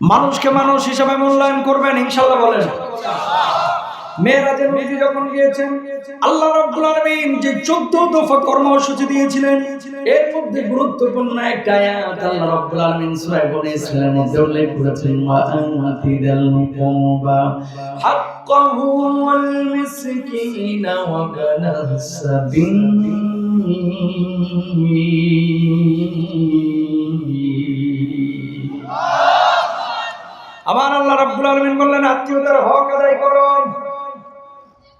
মানুষকে মানুষ হিসাবে মূল্যায়ন করবেন ইনশাআল্লাহ বলেন। মেরাজে নবী যখন গিয়েছেন, আল্লাহ রাব্বুল আলামিন যে 14 দফা কর্মসূচি দিয়েছিলেন, এর মধ্যে গুরুত্বপূর্ণ একটা আয়াত আল্লাহ রাব্বুল আলামিন সূরা বনী ইসরাঈলের মধ্যে উল্লেখ করেছেন, ওয়া আনতিদাল কুরবা হাক্কাহু ওয়াল মিসকিনা ওয়া বানাস সাবিল। আবার আল্লাহ রাব্বুল আলামিন বললেন, আত্মীয়তার হক আদায় করো।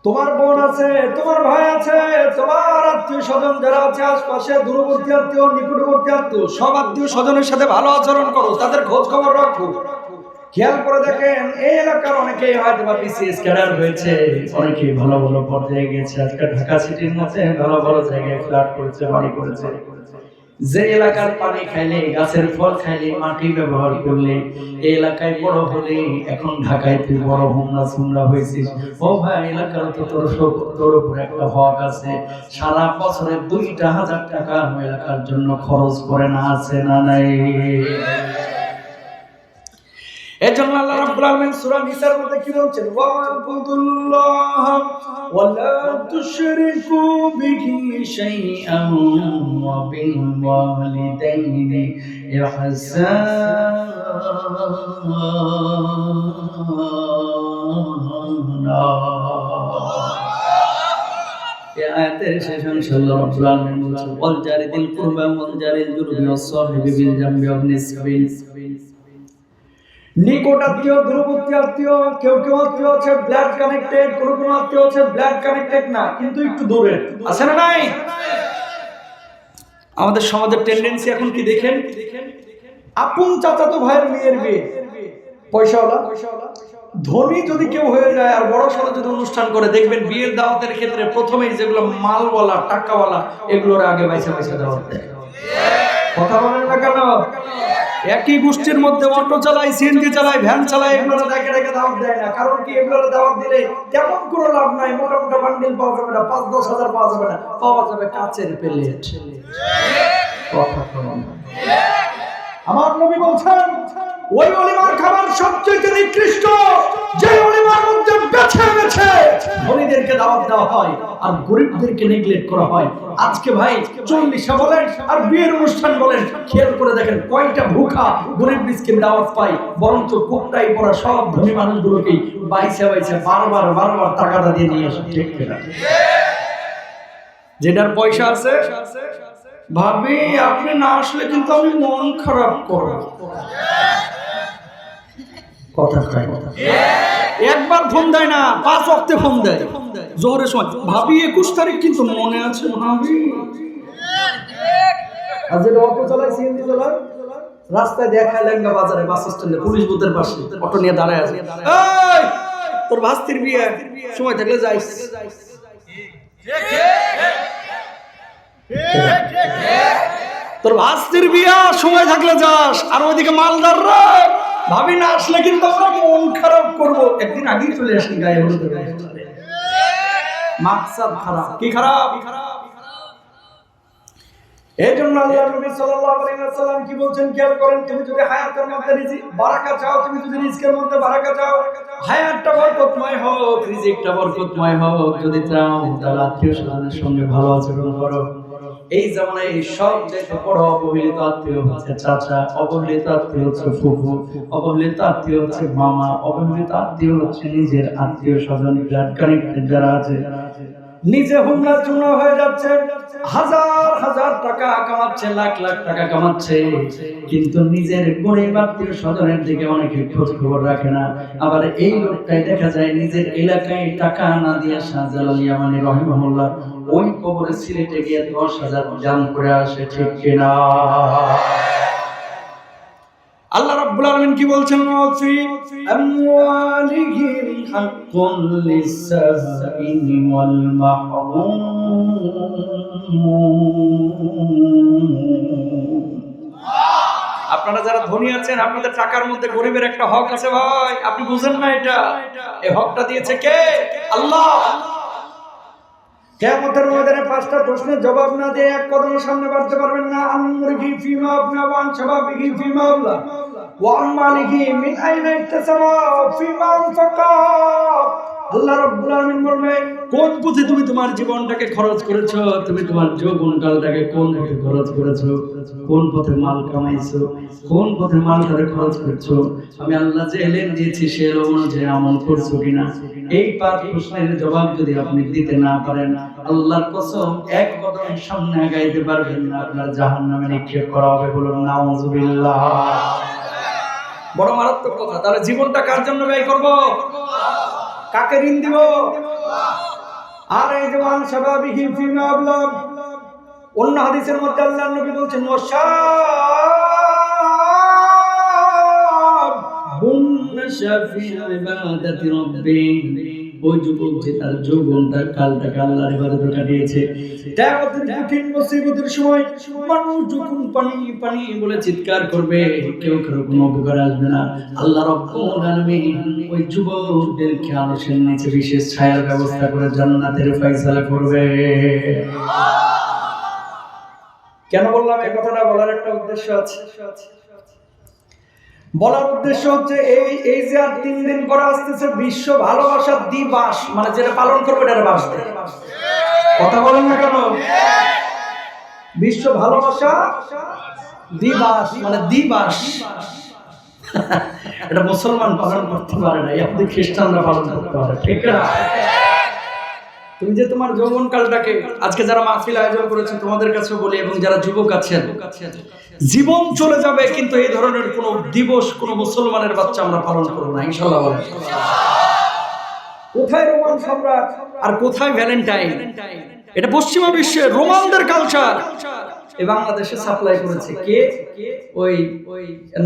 তোমার বোন আছে, তোমার ভাই আছে, তোমার আত্মীয় স্বজন যারা আছে আশপাশে, দূরবর্তী আত্মীয়, নিকটবর্তী আত্মীয়, সব আত্মীয় স্বজনের সাথে ভালো আচরণ করো, তাদের খোঁজ খবর রাখো। খেয়াল করে দেখেন, এই এলাকার অনেকেই হয়তো বা বিসিএস ক্যাডার হয়েছে, অনেকেই ভালো ভালো পর্যায়ে গেছে, আজকে ঢাকা সিটির মধ্যে ভালো ভালো জায়গায় ফ্ল্যাট করেছে, বাড়ি করেছে। যে এলাকার পানি খাইলে, গাছের ফল খাইলে, মাটি ব্যবহার করলে, এই এলাকায় বড় হলে, এখন ঢাকায় তুই বড় হুমরা সুমরা হয়েছিস, ও ভাই এলাকার তো তোর উপরে একটা হক আছে। সারা বছরে 2,000 টাকা এলাকার জন্য খরচ করে না, আছে না নাই? এজন্য আল্লাহ রাব্বুল আলামিন সূরা নিসার মধ্যে কি বলছেন, ওয়া'বুদুল্লাহ ওয়া লা তুশরিকু বিহি শাইআন ওয়া বিল ওয়ালিদাইনি ইহসানা। এই আয়াতের শেষ অংশে আল্লাহ রাব্বুল আলামিন বলছেন, ওয়াল জারিদিল কুরবা ওয়াল জারিল জুরবি ওয়াস সাহিবি বিল জামবি ওয়া ইবনিস সাবিল। নিকট আত্মীয়, দূরবর্তী আত্মীয়, কেউ কেউ আত্মীয় আছে ব্লাড কানেক্টেড, কোন কোন আত্মীয় আছে ব্লাড কানেক্টেড না, কিন্তু একটু দূরে আছে না নাই? আমাদের সমাজের টেন্ডেন্সি এখন কি দেখেন, আপন চাচাতো ভাইয়ের মেয়ের বিয়ে, পয়সাওয়ালা ধনী যদি কেউ হয়ে যায় আর বড় সড়ো যদি অনুষ্ঠান করে, দেখবেন বিয়ের দাওয়াতের ক্ষেত্রে প্রথমেই যেগুলো মালওয়ালা টাকাওয়ালা এগুলোর আগে বাইসা বাইসা দাওয়াত দেয়। কথা বলেন না কেন? একই গোষ্ঠীর মধ্যে অটো চালায়, সিএনজি চালায়, ভ্যান চালায়, এগুলো দেখে দেখে দাওয়াত দেয় না। কারণ কি, এগুলো দাওয়াত দিলে তেমন কোনো লাভ নাই, মোটা মোটা বান্ডিল পাওয়া যাবে না, 5-10 হাজার পাওয়া যাবে না, পাওয়া যাবে কাচের প্লেট। কথা বলেন। আমার নবী বলছেন, ওই ওলিমার খাবার সবচেয়ে নিকৃষ্ট যে ওলিমার মধ্যে বেছে বেছে ধনীদেরকে দাওয়াত দেওয়া হয় আর গরিবদেরকে নেগলেক্ট করা হয়। আজকে ভাই 40 বলেন আর বিয়ের অনুষ্ঠান বলেন, খেয়াল করে দেখেন কয়টা ভুখা গরিব মিসকিন দাওয়াত পায়, বরঞ্চ কোপটাই পড়া সব ধনী মানুষগুলোকে বাইসা বাইসা বারবার বারবার টাকাটা দিয়ে নিয়ে আসে। ঠিক কিনা? যেটার পয়সা আছে ভাবি, আপনি না আসলে কিন্তু আমি মন খারাপ করব। কথা কয় না, একবার ফোন দেয় না, 5 ওয়াক্তে ফোন দেয় জোহরের সময়, ভাবি 21 তারিখ কিন্তু মনে আছে ভাবি। আর যেটা অটো চালায়, সিএনজি চালায়, রাস্তায় দেখায় লেঙ্গা বাজারে, বাস স্ট্যান্ডে, পুলিশ বুথের পাশে অটো নিয়ে দাঁড়ায় আছে, এই তোর ভাস্তির বিয়ে, সময় থাকলে যাইস। তোর ভাস্তির বিয়া, সময় থাকলে যাস। আর ওইদিকে মালদাররা ভাবি না আসলে কিন্তু আমরা মন খারাপ করব। একদিন আগেই চলে আসি গায়ে হলুদের গায়ে, মাকসাদ খারাপ। কি খারাপ? এই জন্য আল্লাহর নবী সাল্লাল্লাহু আলাইহি ওয়াসাল্লাম কি বলছেন, খেয়াল করেন, তুমি যদি হায়াতের মধ্যে রিজিক বারাকা চাও, তুমি যদি রিজকের মধ্যে বারাকা চাও, হায়াতটা বরকতময় হোক, রিজিকটা বরকতময় হোক, যদি চাও তাহলে আত্মীয় স্বজনের সঙ্গে ভালো আচরণ করো। এই জামানায় সবচেয়ে বড় অবহেলিত আত্মীয় হচ্ছে চাচা, অবহেলিত আত্মীয় হচ্ছে ফুফু, অবহেলিত আত্মীয় হচ্ছে মামা, অবহেলিত আত্মীয় হচ্ছে নিজের আত্মীয় স্বজন, ব্লাড কানেক্টেড যারা আছে। নিজে হুমলা চুনা হয়ে যাচ্ছে, হাজার হাজার টাকা কামাচ্ছে, লাখ লাখ টাকা কামাচ্ছে, কিন্তু নিজের গরিব আত্মীয় স্বজনের দিকে অনেকে খোঁজ খবর রাখে না। আবার এই লোকটাই দেখা যায় নিজের এলাকায় টাকা না দিয়ে শাহজালাল ইয়ামানি রহিমাহুল্লাহ ওই কবরে সিলেটে গিয়ে 10,000 দান করে আসে। ঠিক কিনা? আল্লাহ রাব্বুল আলামিন কি বলছেন, ফি আমওয়ালিহিম হাক্কুন লিস-সাইলি ওয়াল মাহরুম। আপনারা যারা ধনী আছেন, আপনাদের টাকার মধ্যে গরিবের একটা হক আছে ভাই, আপনি বুঝেন না এটা? এই হকটা দিয়েছে কে? আল্লাহ। কিয়ামতের ময়দানে 5টা প্রশ্নের জবাব না দিয়ে এক কদমের সামনে বাড়তে পারবেন না। আমরিহি ফিমা আবনা ওয়ান শাবাবিহি ফিমা আবলা। ওয়া আমালিহি মিন আইনা ইকতাসাবা ফিমা আনফাকা। আল্লাহ রাব্বুল আলামিন বলবেন কোন পথে তুমি তোমার জীবনটাকে খরচ করেছো, তুমি তোমার যৌবনকালটাকে কোন পথে খরচ করেছো, কোন পথে মাল কামাইছো, কোন পথে মালটাকে খরচ করছো, আমি আল্লাহ যে এলেন দিয়েছি সে অনুযায়ী আমল করছো কিনা। এই 5 প্রশ্নের জবাব যদি আপনি দিতে না পারেন, আল্লাহর কসম এক কদম সামনে আগাইতে পারবেন না, আপনার জাহান্নামে নিক্ষেপ করা হবে। বলুন নাউযুবিল্লাহ। বড় মারাত্মক কথা। তাহলে জীবনটা কার জন্য ব্যয় করব? কাকে ঋণ দিব? আর এই জওয়ান শাবাবিহি ফিমা আবলাগ। অন্য হাদিসের মধ্যে আল্লাহর নবী বলেছেন ওয়াশাবুন নাশাফি ইবাদাতি রাব্বি। ওই যুবক যে তার যৌবনটা কালটাকে আল্লাহর ইবাদতে কাটিয়েছে, দাওয়াতের কঠিন মুসিবতের সময় মানুষ যখন পানি পানি বলে চিৎকার করবে, কেউ কারো কোনো উপকার আসবে না, আল্লাহ রাব্বুল আলামিন ওই যুবকদেরকে আরশের নিচে বিশেষ ছায়ার ব্যবস্থা করে জান্নাতের ফয়সালা করবে। কেন বললাম এই কথাটা? বলার একটা উদ্দেশ্য আছে। বলার উদ্দেশ্য হচ্ছে এই যে আর 3 দিন পরে আসতেছে বিশ্ব ভালোবাসা দিবস, মানে যেটা পালন করবে এটার বাস। কথা বলেন না কেন? বিশ্ব ভালোবাসা দিবস মানে দিবস। এটা মুসলমান পালন করতে পারে না, আপনি খ্রিস্টানরা পালন করতে পারে, ঠিক না? তুমি যে তোমার যৌবনকালটাকে, আজকে যারা মাহফিল আয়োজন করেছে তোমাদের কাছে বলি, এবং যারা যুবক আছেন, জীবন চলে যাবে কিন্তু এই ধরনের কোন দিবস কোন মুসলমানের বাচ্চা আমরা পালন করব না, ইনশাআল্লাহ বলেন। কোথায় রোমান সম্রাট আর কোথায় ভ্যালেন্টাইন? এটা পশ্চিমা বিশ্বের রোমানদের কালচার এই বাংলাদেশে সাপ্লাই করেছে কে? ওই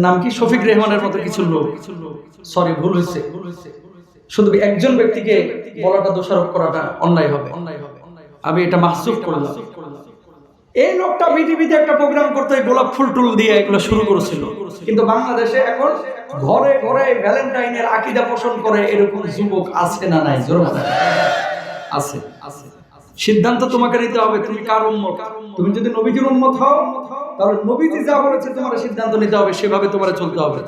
নাম কি, শফিক রেহমানের মতো কিছু লোক। সরি, ভুল হয়েছে। শুধু একজন ব্যক্তিকে বলাটা, দোষারোপ করাটা অন্যায় হবে, আমি এটা মাহসুব করলাম। এই লোকটা পৃথিবীতে একটা প্রোগ্রাম করতে গোলাপ ফুল টুল দিয়ে এগুলো শুরু করেছিল, কিন্তু বাংলাদেশে এখন ঘরে ঘরে ভ্যালেন্টাইনের আকীদা পোষণ করে এরকম যুবক আছে না নাই? জোরে বলেন। আছে। সিদ্ধান্ত তোমাকে নিতে হবে, তুমি কার উম্মত। তুমি যদি নবীজির উম্মত হও, তাহলে নবীজি যা বলেছে তোমার সিদ্ধান্ত নিতে হবে, সেভাবে তোমার চলতে হবে।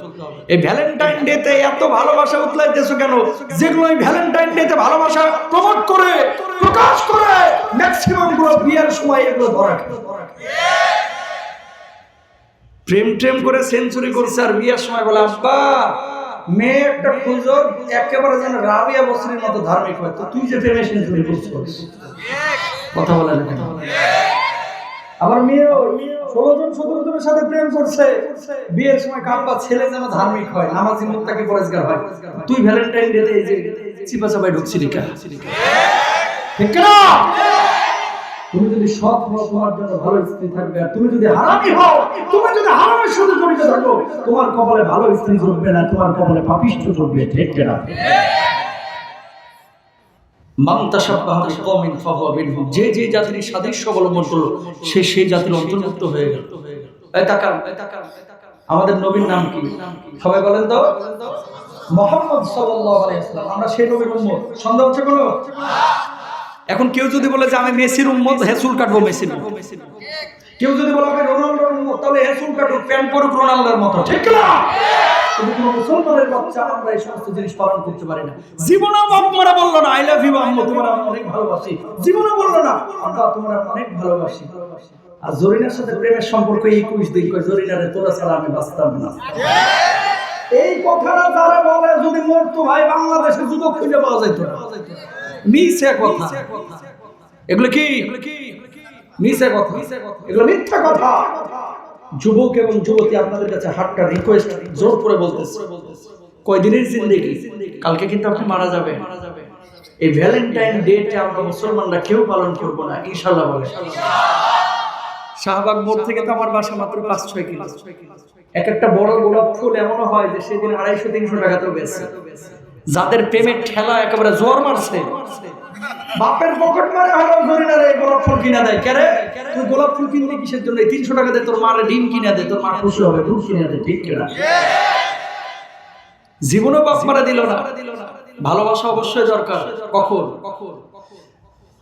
এই ভ্যালেন্টাইন ডে তে এত ভালোবাসা উতলাইতেছো কেন? যেগুলো এই ভ্যালেন্টাইন ডে তে ভালোবাসা প্রমোট করে, প্রকাশ করে, ম্যাক্সিমাম গুলো বিয়ের সময় এগুলো ধরা। প্রেম করে সেঞ্চুরি করছে, আর বিয়ের সময় বলে আব্বা মেয়ে একটা খুঁজো একেবারে যেন রাবিয়া বসরির মতো ধার্মিক হয়। তো তুই যে প্রেমে সেঞ্চুরি করছিস, কথা বলে না কেন? আবার মেয়ে 16 জন 17 জনের সাথে প্রেম করছে, বিয়ের সময় কাব্বা ছেলে যেন ধার্মিক হয়, নামাজি মুত্তাকি পরেজগার হয়। তুই ভ্যালেন্টাইন ডে তে এই যে চিপাচাপাই ঢুকছিলি কা? ঠিক না? তুমি যদি সৎ হও তোমার জন্য ভালো স্ত্রী থাকবে, আর তুমি যদি হারামি হও, তুমি যদি হারামের সাথে জড়িত থাকো, তোমার কপালে ভালো স্ত্রী জুটবে না, তোমার কপালে পাপিষ্ঠ জুটবে, ঠিক না? মান তাশাব্বাহা বিকওমিন ফাহুয়া মিনহুম। যে যে জাতির সাদৃশ্য অবলম্বন করলো সে সেই জাতির অন্তর্ভুক্ত হয়ে গেল। এই তাকান, আমাদের নবীর নাম কি? সবাই বলেন তো। মুহাম্মদ সাল্লাল্লাহু আলাইহি ওয়াসাল্লাম। আমরা সেই নবীর উম্মত। সন্দেহ হচ্ছে কোনো? এখন কেউ যদি বলে যে আমি মেসির উম্মত, হেসুল কাটবো মেসির। কেউ যদি বলে আমি রোনাল্ডোর উম্মত, তাহলে হেসুল কাটবো, প্যান পরুক রোনাল্ডোর মতো, ঠিক না? কিন্তু কোন মুসলমানের বাচ্চা আমরা এই সমস্ত জিনিস পালন করতে পারি না। জীবনে বাপ মারা বললো না আই লাভ ইউ আম্মু, তোমার আমি অনেক ভালোবাসি। জীবনে বললো না আব্বা তোমার আমি অনেক ভালোবাসি। আর জরিনার সাথে প্রেমের সম্পর্ক 21 দিন, কই জরিনারে তোরা ছাড়া আমি বাঁচতাম না। এই কথাটা যারা বলে যদি মরতো ভাই, বাংলাদেশে যুবক খুঁজে পাওয়া যেত না। মিথ্যা কথা এগুলো। কি মিথ্যা কথা? এগুলো মিথ্যা কথা। যুবক এবং যুবতী আপনাদের কাছে হাতটা রিকোয়েস্ট জোর করে বলতেছে, কয়দিনের জিন্দেগি, কালকে কিন্তু আপনি মারা যাবেন। এই ভ্যালেন্টাইন ডেটা আমরা মুসলমানরা কেউ পালন করব না, ইনশাআল্লাহ বলে। শাহবাগ মোড় থেকে তো আমার বাসা মাত্র 5-6 কিলো। এক একটা বড় গোলাপ ফুল এমন হয় যে সেদিন 250-300 টাকাতেও বেচে। যাদের প্রেমের ঠেলা একেবারে জোর মারছে, বাপের পকেট মারে হলো জরিনারে গোলাপ ফুল কিনা দেয়। কেরে তুই গোলাপ ফুল কিনলি কিসের জন্য? 300 টাকা দে, তোর মারে ডিম কিনা দে, তোর মা খুশি হবে, দুধ কিনা দে, ঠিক কিনা? জীবনে বাপ মারা দিল না। ভালোবাসা অবশ্যই দরকার। কখন?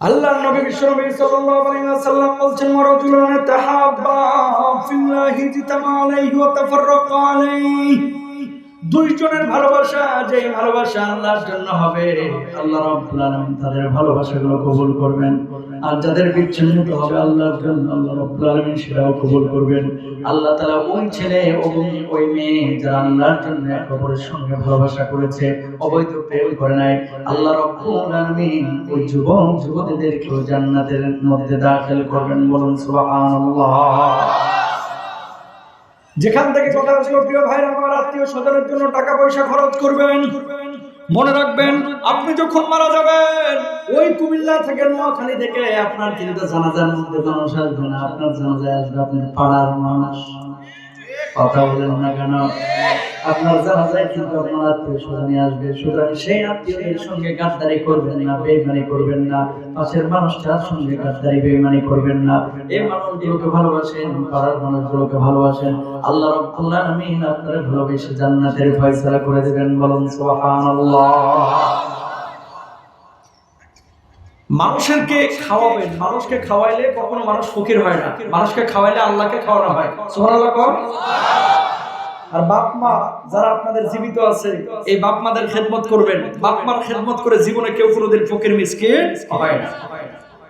আল্লাহর নবী বিশ্বনবী সাল্লাল্লাহু আলাইহি ওয়াসাল্লাম বলেন মারাজুলান তাহাব্বা ফিল্লাহি জিতামা আলাইহি ওয়া তাফাররাকা আলাইহি। দুইজনের ভালোবাসা, যে ভালোবাসা আল্লাহর জন্য হবে, আল্লাহ রাব্বুল আলামিন তাদের ভালোবাসাগুলো কবুল করবেন। আর যাদের বিচ্ছিন্ন হবে আল্লাহর জন্য, আল্লাহ রাব্বুল আলামিন সেটাও কবুল করবেন। আল্লাহ তাআলা ওই ছেলে এবং ওই মেয়ে যারা আল্লাহর জন্য একে অপরের সঙ্গে ভালোবাসা করেছে, অবৈধ প্রেম করে নাই, আল্লাহ রাব্বুল আলামিন ওই যুবক যুবতীদেরকেও জান্নাতের মধ্যে দাখিল করবেন। বলুন সুবহানাল্লাহ। যেখান থেকে কথা হচ্ছে, প্রিয় ভাইরা আমার, আত্মীয় স্বজনের জন্য টাকা পয়সা খরচ করবেন, মনে রাখবেন আপনি যখন মারা যাবেন ওই কুমিল্লা থেকে নোয়াখালী থেকে আপনার কিন্তু জানাজার মধ্যে মানুষ আসবে না, আপনার জানাজায় আসবে আপনার পাড়ার মানুষ। কথা বলেন না কেন? আপনার জানাজায় কিন্তু আপনার আত্মীয় স্বজনই আসবে। সুতরাং সেই আত্মীয়দের সঙ্গে গাদ্দারি করবেন না, বেইমানি করবেন না, পাশের মানুষটার সঙ্গে গাদ্দারি বেইমানি করবেন না। এই মানুষগুলোকে ভালোবাসেন, পাড়ার মানুষগুলোকে ভালোবাসেন, আল্লাহ রাব্বুল আলামিন আপনার ভালোবেসে জান্নাতের ফয়সালা করে দেবেন। বলুন সুবহানাল্লাহ। মানুষকে খাওয়াবেন, মানুষকে খাওয়াইলে কখনো মানুষ ফকির হয় না, মানুষকে খাওয়াইলে আল্লাহকে খাওয়ানো হয়। সুবহানাল্লাহ কোন? আর বাপ মা যারা আপনাদের জীবিত আছে, এই বাপ মাদের খেদমত করবেন। বাপ মার খেদমত করে জীবনে কেউ কোনোদিন ফকির মিসকিন হয় না।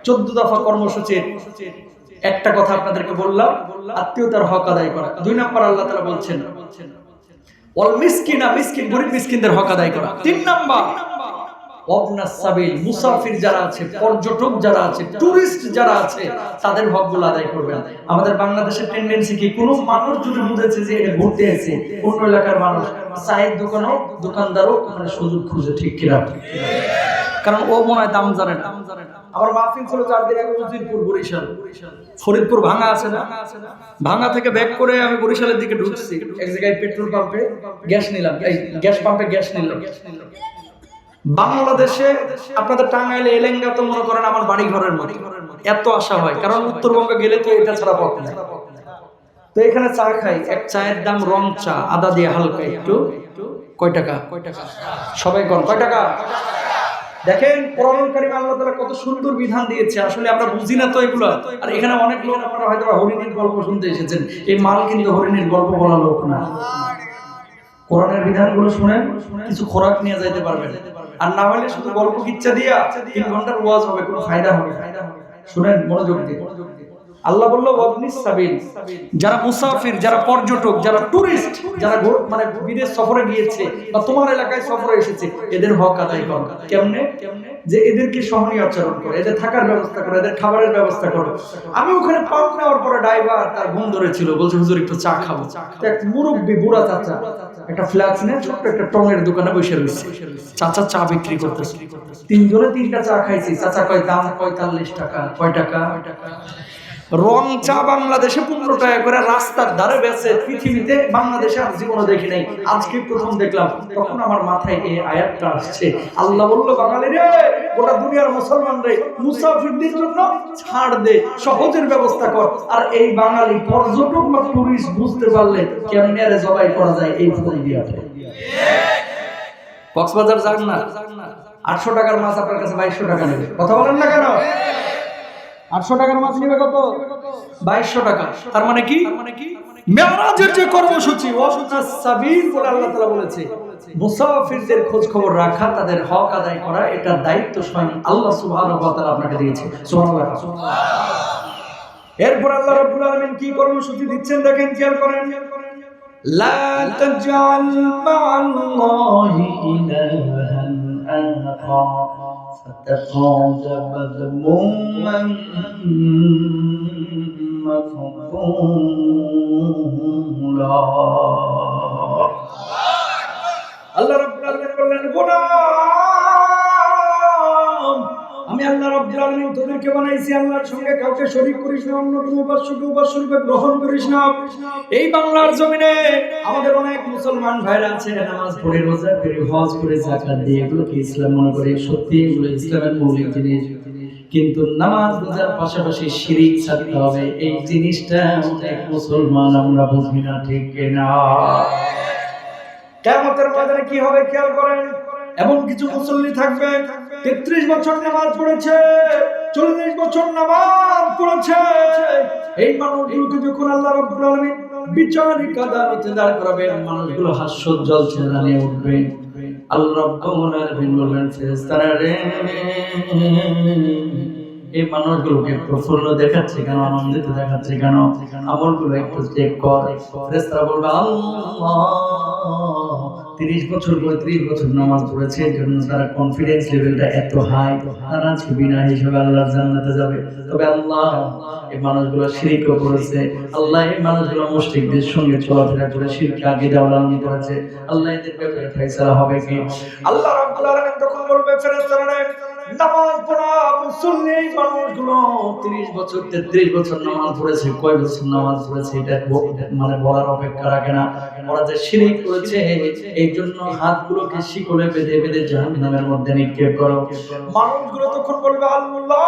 14 দফা কর্মসূচির একটা কথা আপনাদেরকে বললাম, আত্মীয়তার হক আদায় করা। 2 নাম্বার আল্লাহ তাআলা বলছেন ওয়াল মিসকিনা, মিসকিন গরিব মিসকিনদের হক আদায় করা। 3 নাম্বার ওয়াবনাস সাবিল, মুসাফির যারা আছে, পর্যটক যারা আছে, টুরিস্ট যারা আছে, তাদের হকগুলো আদায় করবেন। আমাদের বাংলাদেশের টেন্ডেন্সি কি, কোনো মানুষ যদি বুঝেছে যে এটা ঘুরতে এসে অন্য এলাকার মানুষ, চায়ের দোকানও দোকানদারও মানে সুযোগ খুঁজে, ঠিক কিনা? কারণ ও মনে হয় দাম জানে না। আমার মাহফিল ছিল 4 দিন আগে উজিরপুর, বরিশাল, ফরিদপুর ভাঙা আছে না, ভাঙা থেকে ব্যাক করে আমি বরিশালের দিকে ঢুকছি। এক জায়গায় পেট্রোল পাম্পে গ্যাস নিলাম, এই গ্যাস পাম্পে গ্যাস নিলাম। বাংলাদেশে আপনাদের টাঙ্গাইলে এলেঙ্গা তো মনে করেন আমার বাড়ি ঘরের মতো, এত আশা হয়, কারণ উত্তরবঙ্গে গেলে তো এটা ছাড়া পথ নেই। তো এখানে চা খাই, এক চায়ের দাম রং চা, আদা দিয়ে হালকা একটু, কয় টাকা? সবাই কোন কয় টাকা? দেখেন কোরআনুল কারীমে আল্লাহ তাআলা কত সুন্দর বিধান দিয়েছে, আসলে আমরা বুঝি না তো এগুলো। আর এখানে অনেক লোক আপনারা হয়তো হরিণীর গল্প শুনতে এসেছেন, এই মাল কিন্তু হরিণীর গল্প বলা লোক না। কোরআনের বিধানগুলো শুনেন, কিছু খোরাক নিয়ে যাইতে পারবেন। আর না হলে শুধু গল্প কিচ্ছা দিয়া 3 ঘন্টার ওয়াজ হবে, কোনো ফায়দা হবে না। শুনেন মনোযোগ দিয়ে। আল্লাহ বলল ওয়াবনিস সাবিল, যারা মুসাফির, যারা পর্যটক, যারা টুরিস্ট, যারা মানে বিদেশ সফরে গিয়েছে বা তোমার এলাকায় সফরে এসেছে, এদের হক আদায় করো। কেমনে? যে এদেরকে সহনীয় আচরণ করো, এদের থাকার ব্যবস্থা করো, এদের খাবারের ব্যবস্থা করো। আমি ওখানে পাম্প নেওয়ার পরে ড্রাইভার তার ঘুম ধরেছিল, বলছে হুজুর একটু চা খাবো। এক মুরব্বী বুড়া চাচা একটা ফ্ল্যাক্স নিয়ে ছোট্ট একটা টঙের দোকানে বসে রয়েছে, চাচা চা বিক্রি করতেছে। 3 জনে 3টা চা খাইছি। চাচা কয় দাম 45 টাকা। কয় টাকা? রং চা বাংলাদেশে 15 টাকা করে রাস্তার ধারে বেচে। পৃথিবীতে বাংলাদেশে আর জীবনে দেখি নাই, আজকে প্রথম দেখলাম। তখন আমার মাথায় এই আয়াতটা আসছে। আল্লাহ বলল বাঙালি রে, গোটা দুনিয়ার মুসলমান রে, মুসাফিরদের জন্য ছাড় দে, সহজের ব্যবস্থা কর। আর এই বাঙালি পর্যটক বা টুরিস্ট বুঝতে পারলে কেমনে আরে জবাই করা যায় এই ফোন দিয়ে। কক্সবাজার যান না, 800 টাকার মাছ আপনার কাছে 2200 টাকা নেবে। কথা বলেন না কেন? 800 টাকার মাছ নেবে কত? 2200 টাকা। তার মানে কি? মেরাজের যে কর্মসূচি ওয়াবনাস সাবিল বলে আল্লাহ তাআলা বলেছে, মুসাফিরদের খোঁজ খবর রাখা, তাদের হক আদায় করা, এটা দায়িত্ব স্বয়ং আল্লাহ সুবহানাহু ওয়া তাআলা আপনাকে দিয়েছে। সুবহানাল্লাহ। এরপর আল্লাহ রাব্বুল আলামিন কি কর্মসূচি দিচ্ছেন দেখেন, খেয়াল করেন। লা তাজআল মা'আল্লাহি ইলাহান আখা فتقعد مذموما مخذولا। আল্লাহ রাব্বুল আলামিন বললেন, গোলাম, আমি আল্লাহ রাব্বুল আলামিন তোদেরকে বানাইছি, আল্লাহর সঙ্গে কাউকে শরীক করিস না, অন্য কোনো উপাস্যকে উপাস্য রূপে গ্রহণ করিস না। এই বাংলার জমিনে আমাদের অনেক মুসলমান ভাইরা আছে, নামাজ পড়ে, রোজা করে, হজ করে, যাকাত দিয়ে, এগুলোকে ইসলাম মনে করে। সত্যি এগুলো ইসলামের মৌলিক জিনিস, কিন্তু নামাজ রোজার পাশাপাশি শিরক ছাড়তে হবে, এই জিনিসটা অনেক মুসলমান আমরা বুঝি না, ঠিক কিনা? কিয়ামতের ময়দানে কি হবে খেয়াল করেন। এমন কিছু মুসল্লি থাকবে 33 বছর নামাজ পড়েছে, 40 বছর নামাজ পড়েছে। এই মানুষগুলোকে যখন আল্লাহ রাব্বুল আলামিন বিচারিক আদালতে দাঁড় করাবেন, মানুষগুলো হাস্যোজ্জ্বল চেহারা নিয়ে উঠবে। আল্লাহ রাব্বুল আলামিন বলবেন, ফেরেশতারা রে, এই মানুষগুলোকে প্রফুল্ল দেখাচ্ছে কেন, আনন্দিত দেখাচ্ছে কেন, আমলগুলো একটু চেক কর। ফেরেশতারা বলবে, আল্লাহ 30 বছর 35 বছর নামাজ পড়েছে, এর জন্য তার কনফিডেন্স লেভেলটা এত হাই, তারা আজকে বিনা হিসাবে আল্লাহর জান্নাতে যাবে। তবে আল্লাহ এই মানুষগুলো শিরকও করেছে, আল্লাহ এই মানুষগুলো মুশরিকদের সঙ্গে চলাফেরা করে শিরকে আকীদা লালন করেছে, আল্লাহ এদের ব্যাপারে ফয়সালা হবে কি? আল্লাহ রাব্বুল আলামিন তখন বলবে, ফেরেশতারা নামাজ পড়া মুসল্লি মানুষগুলো 30 বছর 33 বছর নামাজ পড়েছে, কয় বছর নামাজ পড়েছে এটা মানে বলার অপেক্ষা রাখে না। ওরা যে শিরক করেছে এই জন্য হাতগুলোকে শিকলে বেঁধে বেঁধে জাহান্নামের মধ্যে নিক্ষেপ করো। মানুষগুলো তখন বলবে, আল্লাহ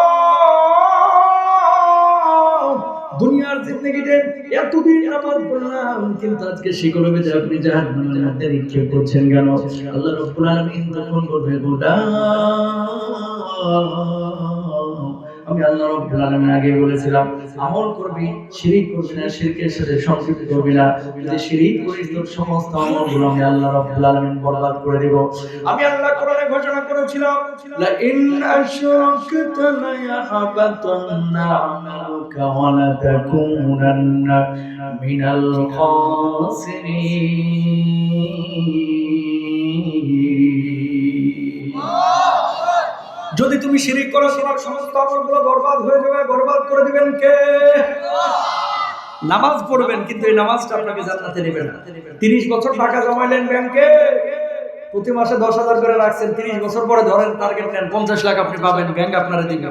দুনিয়ার জিন্দেগিতে এতদিন নামাজ পড়লাম, কিন্তু আজকে শিকলে বেঁধে আপনি জাহান্নামের মধ্যে নিক্ষেপ করছেন কেন? আল্লাহ রাব্বুল আলামিন তখন বলবে, আমি আল্লাহ রাব্বুল আলামিন আগে বলেছিলাম আমল করবি, শিরক করবি না, শিরকের সাথে সংযুক্ত করবি না। যদি শিরক করিস তোর সমস্ত আমলগুলো আমি আল্লাহ রাব্বুল আলামিন বরবাদ করে দেব। আমি আল্লাহ কোরআনে ঘোষণা করেছিলাম, লা ইন আশরাকতা লা ইয়াহবাতান্না আমালুকা ওয়া লা তাকুনান্না মিনাল খাসিরিন। যদি তুমি শিরক করো তোমার সমস্ত আমলগুলো বরবাদ হয়ে যাবে। বরবাদ করে দিবেন কে? নামাজ পড়বেন, কিন্তু এই নামাজটা আপনাকে জান্নাতে নেবে না। 30 বছর টাকা জমাইলেন ব্যাংকে, প্রতি মাসে 10,000 করে রাখছেন, 30 বছর পরে ধরেন টার্গেট নেন 50 লাখ আপনি পাবেন, ব্যাংক আপনারা দিবে।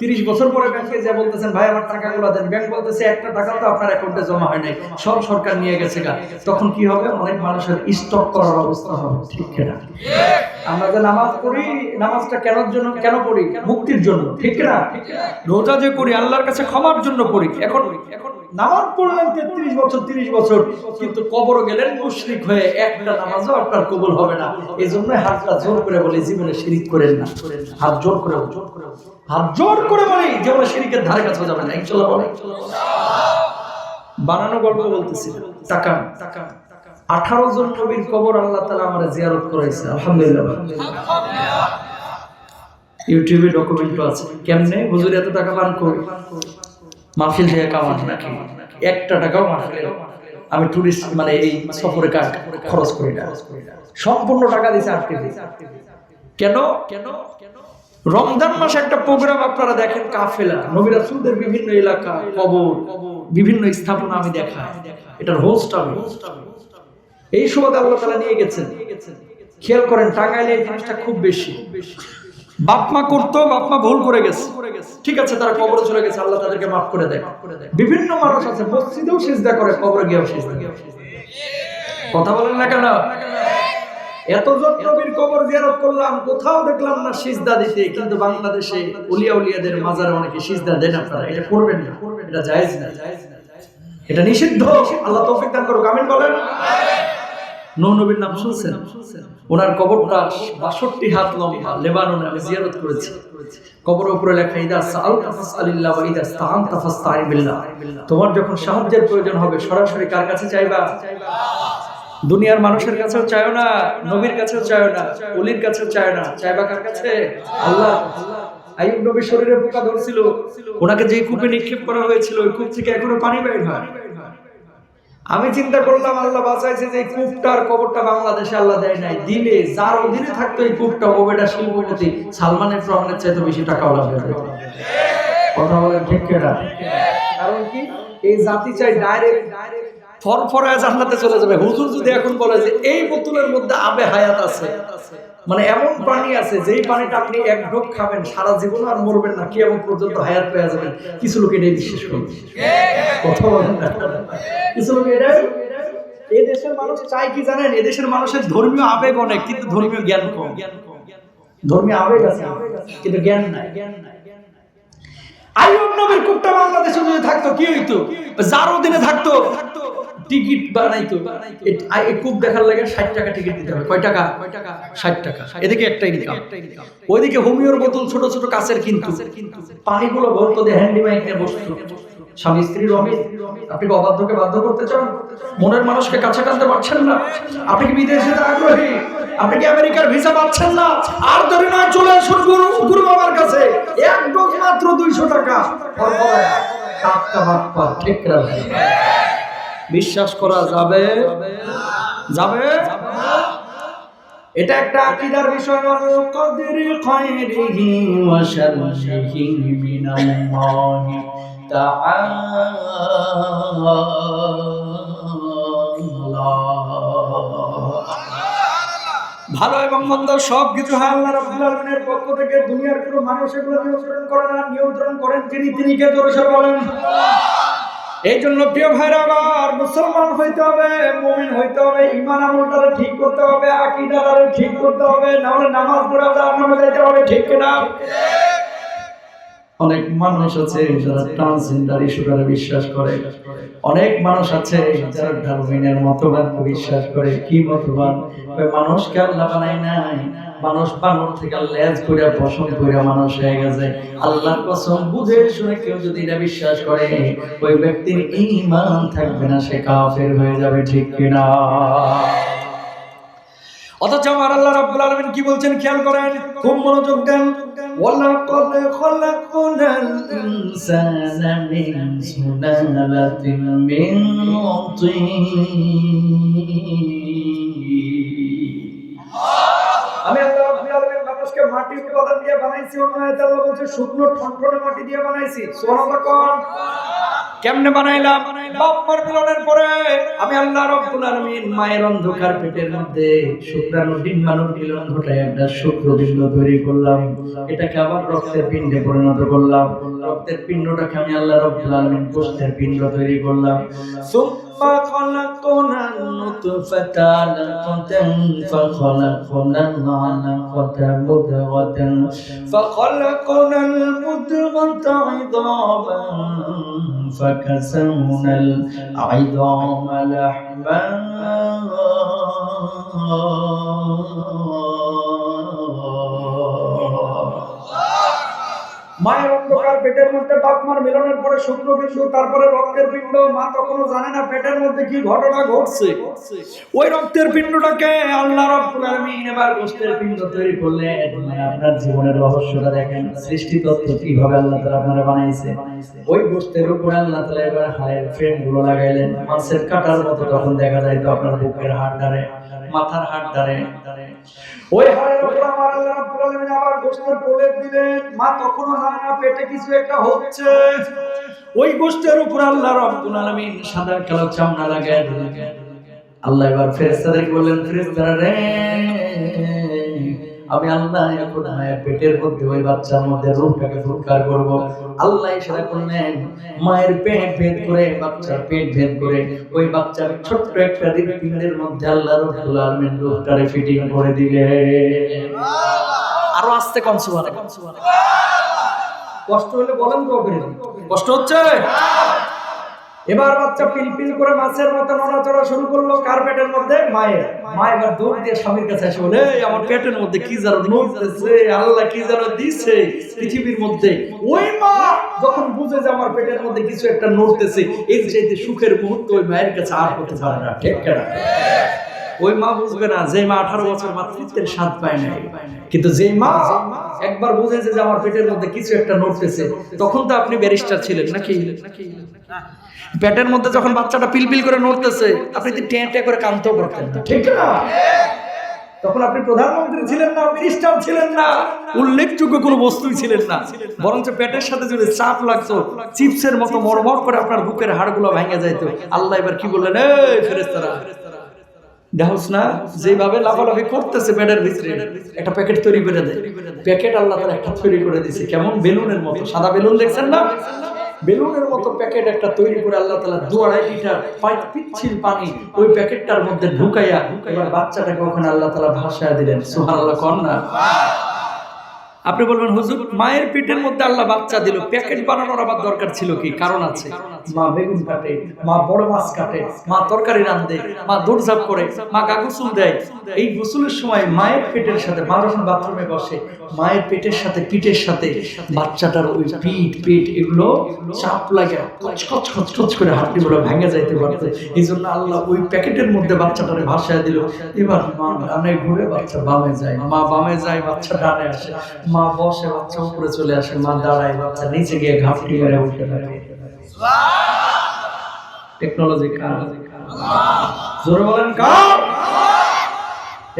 30 বছর পরে ব্যাংকে যা বলতেছেন, ভাই আমার টাকাগুলো দেন, ব্যাংক বলতেছে একটা টাকা তো আপনার অ্যাকাউন্টে জমা হয় নাই, সব সরকার নিয়ে গেছে গা। তখন কি হবে? অনেক মানুষের স্টক করার অবস্থা হবে, ঠিক কিনা? আমরা যে নামাজ পড়ি, নামাজটা কেন পড়ি? মুক্তির জন্য, ঠিক না? রোজা যে করি আল্লাহর কাছে ক্ষমার জন্য পড়ি। এখন নামাজ পড়লেন 33 বছর 30 বছর, কিন্তু কবরে গেলেন মুশরিক হয়ে, একটা নামাজও আপনার কবুল হবে না। এই জন্য হাতটা জোর করে বলি, জীবনে শিরক করেন না। হাত জোর করে বলি, জীবনে শিরকের ধারে কাছে যাবেন না, ইনশাআল্লাহ বলেন। বানানো গল্প বলতেছি, টাকা 18 জন নবীর কবর আল্লাহ তাআলা আমারে জিয়ারত করাইছে, আলহামদুলিল্লাহ। ইউটিউবে ডকুমেন্ট আছে কেমনে হুজুর এত টাকা পান করে মাহফিল থেকে কামান নাকি, একটা টাকাও মাহফিলে আমি টুরিস্ট মানে এই সফরে খরচ করি না, সম্পূর্ণ টাকা দিয়েছে আটকে দিয়েছে। কেন? রমজান মাসে একটা প্রোগ্রাম আপনারা দেখেন, কাফেলা, নবী রাসূলদের বিভিন্ন এলাকা, কবর, বিভিন্ন স্থাপনা আমি দেখাই, এটার হোস্ট আমি। এই সময় আল্লাহ তাআলা নিয়ে গেছেন। খেয়াল করেন, টাঙ্গাইলে এই জিনিসটা খুব বেশি। বাপমা করতো, বাপমা ভুল করে গেছে, ঠিক আছে, তারা কবরে চলে গেছে, আল্লাহ তাদেরকে মাফ করে দেয়। বিভিন্ন মানুষ আছে মসজিদেও সিজদা করে, কবরে গিয়েও সিজদা করে। কথা বলেন না কেন? এতজন নবীর কবর জিয়ারত করলাম, কোথাও দেখলাম না সিজদা দিতে, কিন্তু বাংলাদেশে উলিয়াদের মাজারে অনেকে সিজদা দেন। আপনারা এটা করবেন না, এটা জায়েজ না, এটা নিষিদ্ধ। আল্লাহ তৌফিক দান করুক, আমিন বলেন। নূহ নবীর নাম শুনছেন? ওনার কবরটা 62 হাত লম্বা, লেবাননে আমি জিয়ারত করেছি। কবরের উপরে লেখা, ইদা সাআলতা ফাসআলিল্লাহ ওয়া ইদা ইসতাআনতা ফাসতাঈন বিল্লাহ। তোমার যখন সাহায্যের প্রয়োজন হবে সরাসরি কার কাছে চাইবা? দুনিয়ার মানুষের কাছেও চাইও না, নবীর কাছেও চাইও না, ওলির কাছেও চাইও না, চাইবা কার কাছে? আল্লাহ। আইয়ুব নবীর শরীরে পোকা ধরছিল, ওনাকে যে কূপে নিক্ষেপ করা হয়েছিল ওই কূপ থেকে এখনো পানি বের হয়। আমি চিন্তা করলাম, আল্লাহ বাঁচাইছে যে কূপটার কবরটা বাংলাদেশে আল্লাহ দেয় নাই, দিলে যার অধীনে থাকতো এই কূপটা, ওবেটা শিল্পপতি সালমানের ফ্রাউনের চাইতে বেশি টাকা ওলা বের হতো। কথা বলেন ঠিক কিনা? কারণ কি? এই জাতি চাই ডাইরেক্ট ফরফরায় জান্নাতে চলে যাবে। হুজুর যদি এখন বলে যে এই বোতলের মধ্যে আবে হায়াত আছে, মানে এমন পানি আছে যেই পানিটা আপনি এক ঢোক খাবেন সারা জীবন আর মরবেন না, কিয়ামত পর্যন্ত হায়াত পেয়ে যাবেন, কিছু লোক এটাই বিশ্বাস করে। কথা বলেন না? কিছু লোক এটাই। এই দেশের মানুষ চাই কি জানেন? এই দেশের মানুষের ধর্মীয় আবেগ অনেক, কিন্তু ধর্মীয় জ্ঞান কম। ধর্মীয় আবেগ আছে কিন্তু জ্ঞান নাই। আইয়ুব নবীর কূপটা বাংলাদেশে যদি থাকতো কি হইতো? যার অধীনে থাকতো টিকিট বানাইতো, কূপ দেখার লাগে 60 টাকা টিকিট দিতে হবে। কয় টাকা? 60 টাকা। এদিকে একটা ইনকাম, ওইদিকে হোমিওর বোতল ছোট ছোট কাচের, কিন্তু পানিগুলো ভরতো দিয়ে হ্যান্ডি মাইক নিয়ে বসতো। স্বামী স্ত্রীর অমিল। আপনি কি অবাধ্যকে বাধ্য করতে চান? মনের মানুষকে কাছে টানতে পারছেন না? আপনি কি বিদেশে যেতে আগ্রহী? আপনি কি আমেরিকার ভিসা পাচ্ছেন না? আর দেরি নয়, চলে আসুন গুরু বাবার কাছে। এক ডোজ মাত্র 200 টাকা। ঠিক রাখবে, বিশ্বাস করা যাবে? যাবে? এটা একটা আকীদার বিষয়। কদরি খায়রিহি ওয়া শাররিহি মিনাল্লাহি তাআলা। ভালো এবং মন্দ সব কিছু আল্লাহ রাব্বুল আলামিনের পক্ষ থেকে। দুনিয়ার কোনো মানুষ এগুলো নিয়ন্ত্রণ করে না। নিয়ন্ত্রণ করেন তিনি। তিনি কে? জোরে বলেন। এই জন্য প্রিয় ভাইরা আমার, মুসলমান হইতে হবে, মুমিন হইতে হবে, ঈমান আমলটারে ঠিক করতে হবে, আকীদাটারে ঠিক করতে হবে, না হলে নামাজ পড়া জাহান্নামে যেতে হবে। ঠিক কিনা? অনেক মানুষ আছে যারা ট্রান্সজেন্ডার ইস্যুটারে বিশ্বাস করে। অনেক মানুষ আছে যারা ডারউইনের মতবাদকে বিশ্বাস করে। কি মতবাদ? মানুষকে আল্লাহ বানায় নাই, মানুষ বানর থেকে লেজ করে পশম করে মানুষ হয়ে গেছে। আল্লাহর কসম, বুঝে শুনে কেউ যদি এটা বিশ্বাস করে, ওই ব্যক্তির ঈমান থাকবে না, সে কাফের হয়ে যাবে। ঠিক কিনা? অথচ আমার আল্লাহ রাব্বুল আলামিন কি বলছেন খেয়াল করেন, খুব মনোযোগ দেন। ওয়ালাকাদ খালাকনাল ইনসানা মিন সুলালাতিন মিন তিন। আমি আল্লাহ রাব্বুল আলামিন মানুষকে মাটির উপাদান দিয়ে বানাইছি। অন্য আয়াতে আল্লাহ বলছে শুকনো ঠনঠনে মাটি দিয়ে বানাইছি। সুবহানাল্লাহ কোন? কেমনে বানাইলাম? বাপ মার মিলনের পরে আমি আল্লাহ রাব্বুল আলামিন মায়ের অন্ধকার পেটের মধ্যে শুক্রাণু ডিম্বাণু মিলন ঘটায় একটা শুক্রপিণ্ড তৈরি করলাম। এটাকে আবার রক্তের পিণ্ডে পরিণত করলাম। রক্তের পিণ্ডটাকে আমি আল্লাহ রাব্বুল আলামিন গোশতের পিণ্ড তৈরি করলাম। সুম্মা খালাকনান নুতফাতা আলাকাতান ফাখালাকনাল আলাকাতা মুদগাতান ফাখালাকনাল মুদগাতা ইদামান فكسونا العظام لحما মায়ের অন্ধকার পেটের মধ্যে বাপ মার মিলনের পরে শুক্রবিন্দু, তারপরে রক্তের পিণ্ড। মা তখনও জানে না পেটের মধ্যে কি ঘটনা ঘটছে। ওই রক্তের পিণ্ডটাকে আল্লাহ রাব্বুল আলামিন এবার গোশতের পিণ্ড তৈরি করলেন। আপনার জীবনের রহস্যটা দেখেন, সৃষ্টি তত্ত্ব কিভাবে আল্লাহ তাআলা আপনারা বানাইছে। ওই গোশতের উপরে আল্লাহ তাআলা এবার হাড়ের ফ্রেম গুলো লাগাইলেন। মাছের কাটার মতো তখন দেখা যায় তো আপনার বুকের হাড় ধরে, মাথার হাড় ধরে। ওই হাড়ের উপর আমার আল্লাহ রাব্বুল আলামিন আবার গোশতের প্রলেপ দিলেন। মা তখনও জানে না পেটে কিছু একটা হচ্ছে। ওই গোশতের উপর আল্লাহ রাব্বুল আলামিন সাদা কালো চামড়া লাগায় দিলেন। আল্লাহ এবার ফেরেশতাদেরকে বললেন, ফেরেশতারা রে, আমি আল্লাহ এখন মায়ের পেটের মধ্যে ওই বাচ্চার মধ্যে রূহটাকে ফুৎকার করব। আল্লাহ ইশারা করলেন, মায়ের পেট ভেদ করে, বাচ্চার পেট ভেদ করে ওই বাচ্চার ছোট্ট একটা হৃৎপিণ্ডের মধ্যে আল্লাহ রাব্বুল আলামিন রূহটারে ফিটিং করে দিলেন। আরো আস্তে কোন সুবহানাল্লাহ। কষ্ট হলে বলেন তো, কষ্ট হচ্ছে? এবার বাচ্চা পিলপিল করে মাছের মতো নড়াচড়া শুরু করলো। কার পেটের মধ্যে? মায়ের। মা এবার দৌড় দিয়ে স্বামীর কাছে এসে বলে, আমার পেটের মধ্যে কি যেন নড়তেছে, আল্লাহ কি যেন দিচ্ছে পৃথিবীর মধ্যে। ওই মা যখন বুঝে যে আমার পেটের মধ্যে কিছু একটা নড়তেছে, এই চাইতে সুখের মুহূর্ত ওই মায়ের কাছে আর হতে পারে না। ঠিক কিনা? ওই মা বুঝবে না যে মা 18 বছর মাতৃত্বের স্বাদ পায় না। কিন্তু যে মা একবার বুঝেছে যে আমার পেটের মধ্যে কিছু একটা নড়তেছে, তখন তো আপনি ব্যারিস্টার ছিলেন নাকি? পেটের মধ্যে যখন বাচ্চাটা পিলপিল করে নড়তেছে, আপনি তো ট্যাঁ করে কান্ত করতেন, ঠিক না? তখন আপনি প্রধানমন্ত্রী ছিলেন না, মিনিস্টার ছিলেন না, উল্লেখযোগ্য কোনো বস্তুই ছিলেন না। বরঞ্চ পেটের সাথে যদি চাপ লাগতো, চিপসের মতো মরমর করে আপনার বুকের হাড়গুলো ভেঙে যাইতো। আল্লাহ এবার কি বললেন, এই ফেরেশতারা দেখোস না যেভাবে লাফালাফি করতেছে পেটের ভিতরে, একটা প্যাকেট তৈরি করে দেয়। প্যাকেট আল্লাহ তাআলা একটা তৈরি করে দিয়েছে, কেমন বেলুনের মতো, সাদা বেলুন দেখছেন না? বেলুনের মতো প্যাকেট একটা তৈরি করে আল্লাহ তাআলা 2-2.5 লিটার পিচ্ছিল পানি ওই প্যাকেটটার মধ্যে ঢুকাইয়া এবার বাচ্চাটাকে ওখানে আল্লাহ তাআলা ভাসায় দিলেন। সুবহানাল্লাহ কোন না? আপনি বলবেন হুজুর মায়ের পেটের মধ্যে আল্লাহ বাচ্চা দিল, প্যাকেট বানানোর আবার দরকার ছিল কি? কারণ আছে। মা বেগুন কাটে, মা বড় মাছ কাটে, মা তরকারি রাঁধে, মা দৌড়ঝাঁপ করে, মা গা গোসল দেয়। এই গোসলের সময় মায়ের পেটের সাথে, মা যখন বাথরুমে বসে, মায়ের পেটের সাথে পিঠের সাথে বাচ্চাটার ওই পেট এগুলো চাপ লাগে খচ খচ খচ করে হাড্ডিগুলো ভেঙে যাইতে পারতো। এই জন্য আল্লাহ ওই প্যাকেটের মধ্যে বাচ্চাটারে ভাসায় দিল। এবার মা ডানে ঘুরে, বাচ্চা বামে যায়, মা বামে যায়, বাচ্চা ডানে আসে, মা বসে, বাচ্চা উপরে চলে আসে, মা দাঁড়ায়, বাচ্চা নিচে গিয়ে ঘাপটি মেরে উঠে থাকে। টেকনোলজি কার? জোরে বলেন কার?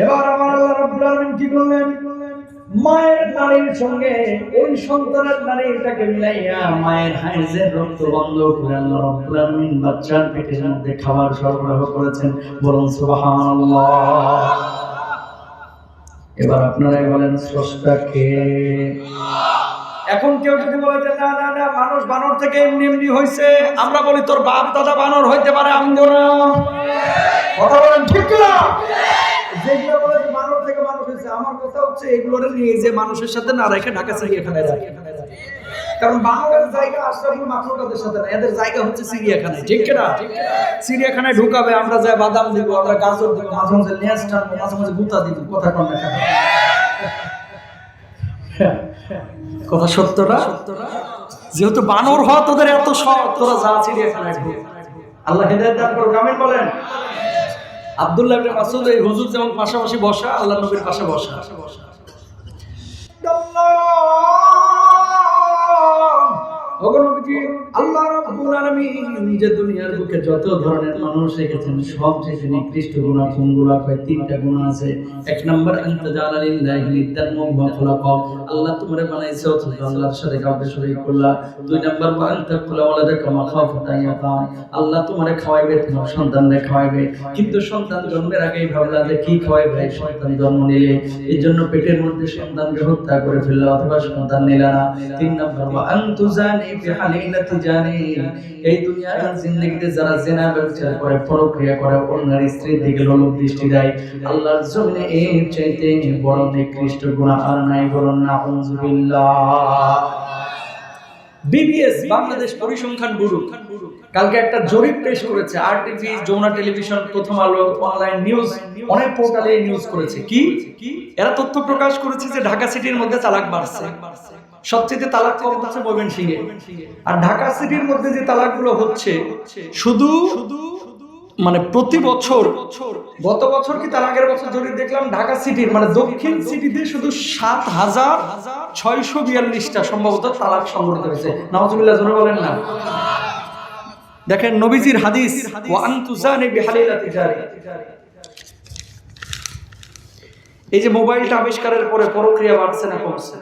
এবার আমার আল্লাহ রাব্বুল আলামিন কি করলেন? মায়ের নারীর সঙ্গে ওই সন্তানের নারীটাকে মিলাইয়া মায়ের হাইজের রক্ত বন্ধ করে আল্লাহ রাব্বুল আলামিন বাচ্চার পেটের মধ্যে খাবার সরবরাহ করেছেন। বলুন সুবহানাল্লাহ। এবার আপনারাই বলেন স্রষ্টা কে? এখন কেউ যদি বলে যে না না না মানুষ বানর থেকে এমনি এমনি হয়েছে, আমরা বলি তোর বাপ দাদা বানর হইতে পারে, আমগো না। কথা বলেন ঠিক না? যেগুলো বলে যে বানর থেকে মানুষ হয়েছে, আমার কথা হচ্ছে এগুলোরে নিয়ে যে মানুষের সাথে না রেখে ঢাকা চিড়িয়াখানায় রাখে। কারণ বানরের জায়গা আশরাফুল মাখলুকাতের সাথে না, এদের জায়গা হচ্ছে চিড়িয়াখানায়। ঠিক না? চিড়িয়াখানায় ঢুকাবে, আমরা যাই বাদাম দিব, আমরা গাজর দিব, মাঝে মাঝে লেজ টানবো, মাঝে মাঝে গুতা দিব। কথা কন না কেন? কথা সত্য না? যেহেতু বানর হওয়া তোদের এত শখ, তোরা যা চিড়িয়াখানায় ঢুক। আল্লাহ হেদায়েত দান করুন, আমিন বলেন। আব্দুল্লাহ ইবনে মাসউদ এই হুজুর যেমন পাশাপাশি বসা, আল্লাহ নবীর পাশে বসা। আল্লাহ রাব্বুল আলামিন যে দুনিয়ার বুকে যত ধরনের মানুষ রেখেছেন সবচেয়ে নিকৃষ্ট গুনাহ কোনগুলো? কয় তিনটা গুনাহ আছে। এক নাম্বার আনতাজালা লিল্লাহি নিদ্দান ওয়া খালাকা, আল্লাহ তোমারে বানাইছে অথচ আল্লাহর সাথে কাউকে শরীক করলা। দুই নাম্বার আনতাকুলা ওয়ালাদাকা মাখাফাতা ইয়াতাম, আল্লাহ তোমারে খাওয়াইবে, তোমার সন্তানরে খাওয়াইবে, কিন্তু সন্তান জন্মের আগেই ভাবলা যে কি খাওয়াইবে, সন্তান জন্ম নিলে এইজন্য পেটের মধ্যে সন্তানকে হত্যা করে ফেললা অথবা সন্তান নিলা না। তিন নাম্বার ওয়া আনতুজানি ফি হালিলাতি জানি, এই দুনিয়ার জিন্দেগিতে যারা জিনা ব্যবচার করে, পরক্রিয়া করে, অন্যের স্ত্রীর দিকে লোলুপ দৃষ্টি দেয়, আল্লাহর জমিনে এর চাইতে বড় নিকৃষ্ট গুনাহ আর নাই। বলুন নাউযুবিল্লাহ। বিবিএস বাংলাদেশ পরিসংখ্যান ব্যুরো কালকে একটা জরিপ পেশ করেছে। আরটিভি, যমুনা টেলিভিশন, প্রথম আলো, অনলাইন নিউজ, অনেক পোর্টালে নিউজ করেছে। কি এরা তথ্য প্রকাশ করেছে যে ঢাকা সিটির মধ্যে তালাক বাড়ছে। সবচেয়ে তালাক কম হচ্ছে ময়মনসিংহে। আর ঢাকা সিটির মধ্যে যে তালাকগুলো হচ্ছে শুধু মানে প্রতি বছর, গত বছর কি তার আগের বছর জরিপ দেখলাম, ঢাকা সিটির মানে দক্ষিণ সিটিতে শুধু ৭,৬৪২টা সম্ভবত তালাক সংঘটিত হয়েছে। নাউযুবিল্লাহ, জোরে বলেন না। দেখেন নবীজির হাদিস, ওয়া আনতুজানি বিহালিলাতি জারি। এই যে মোবাইলটা আবিষ্কারের পরে পরক্রিয়া বাড়ছে না কমছে?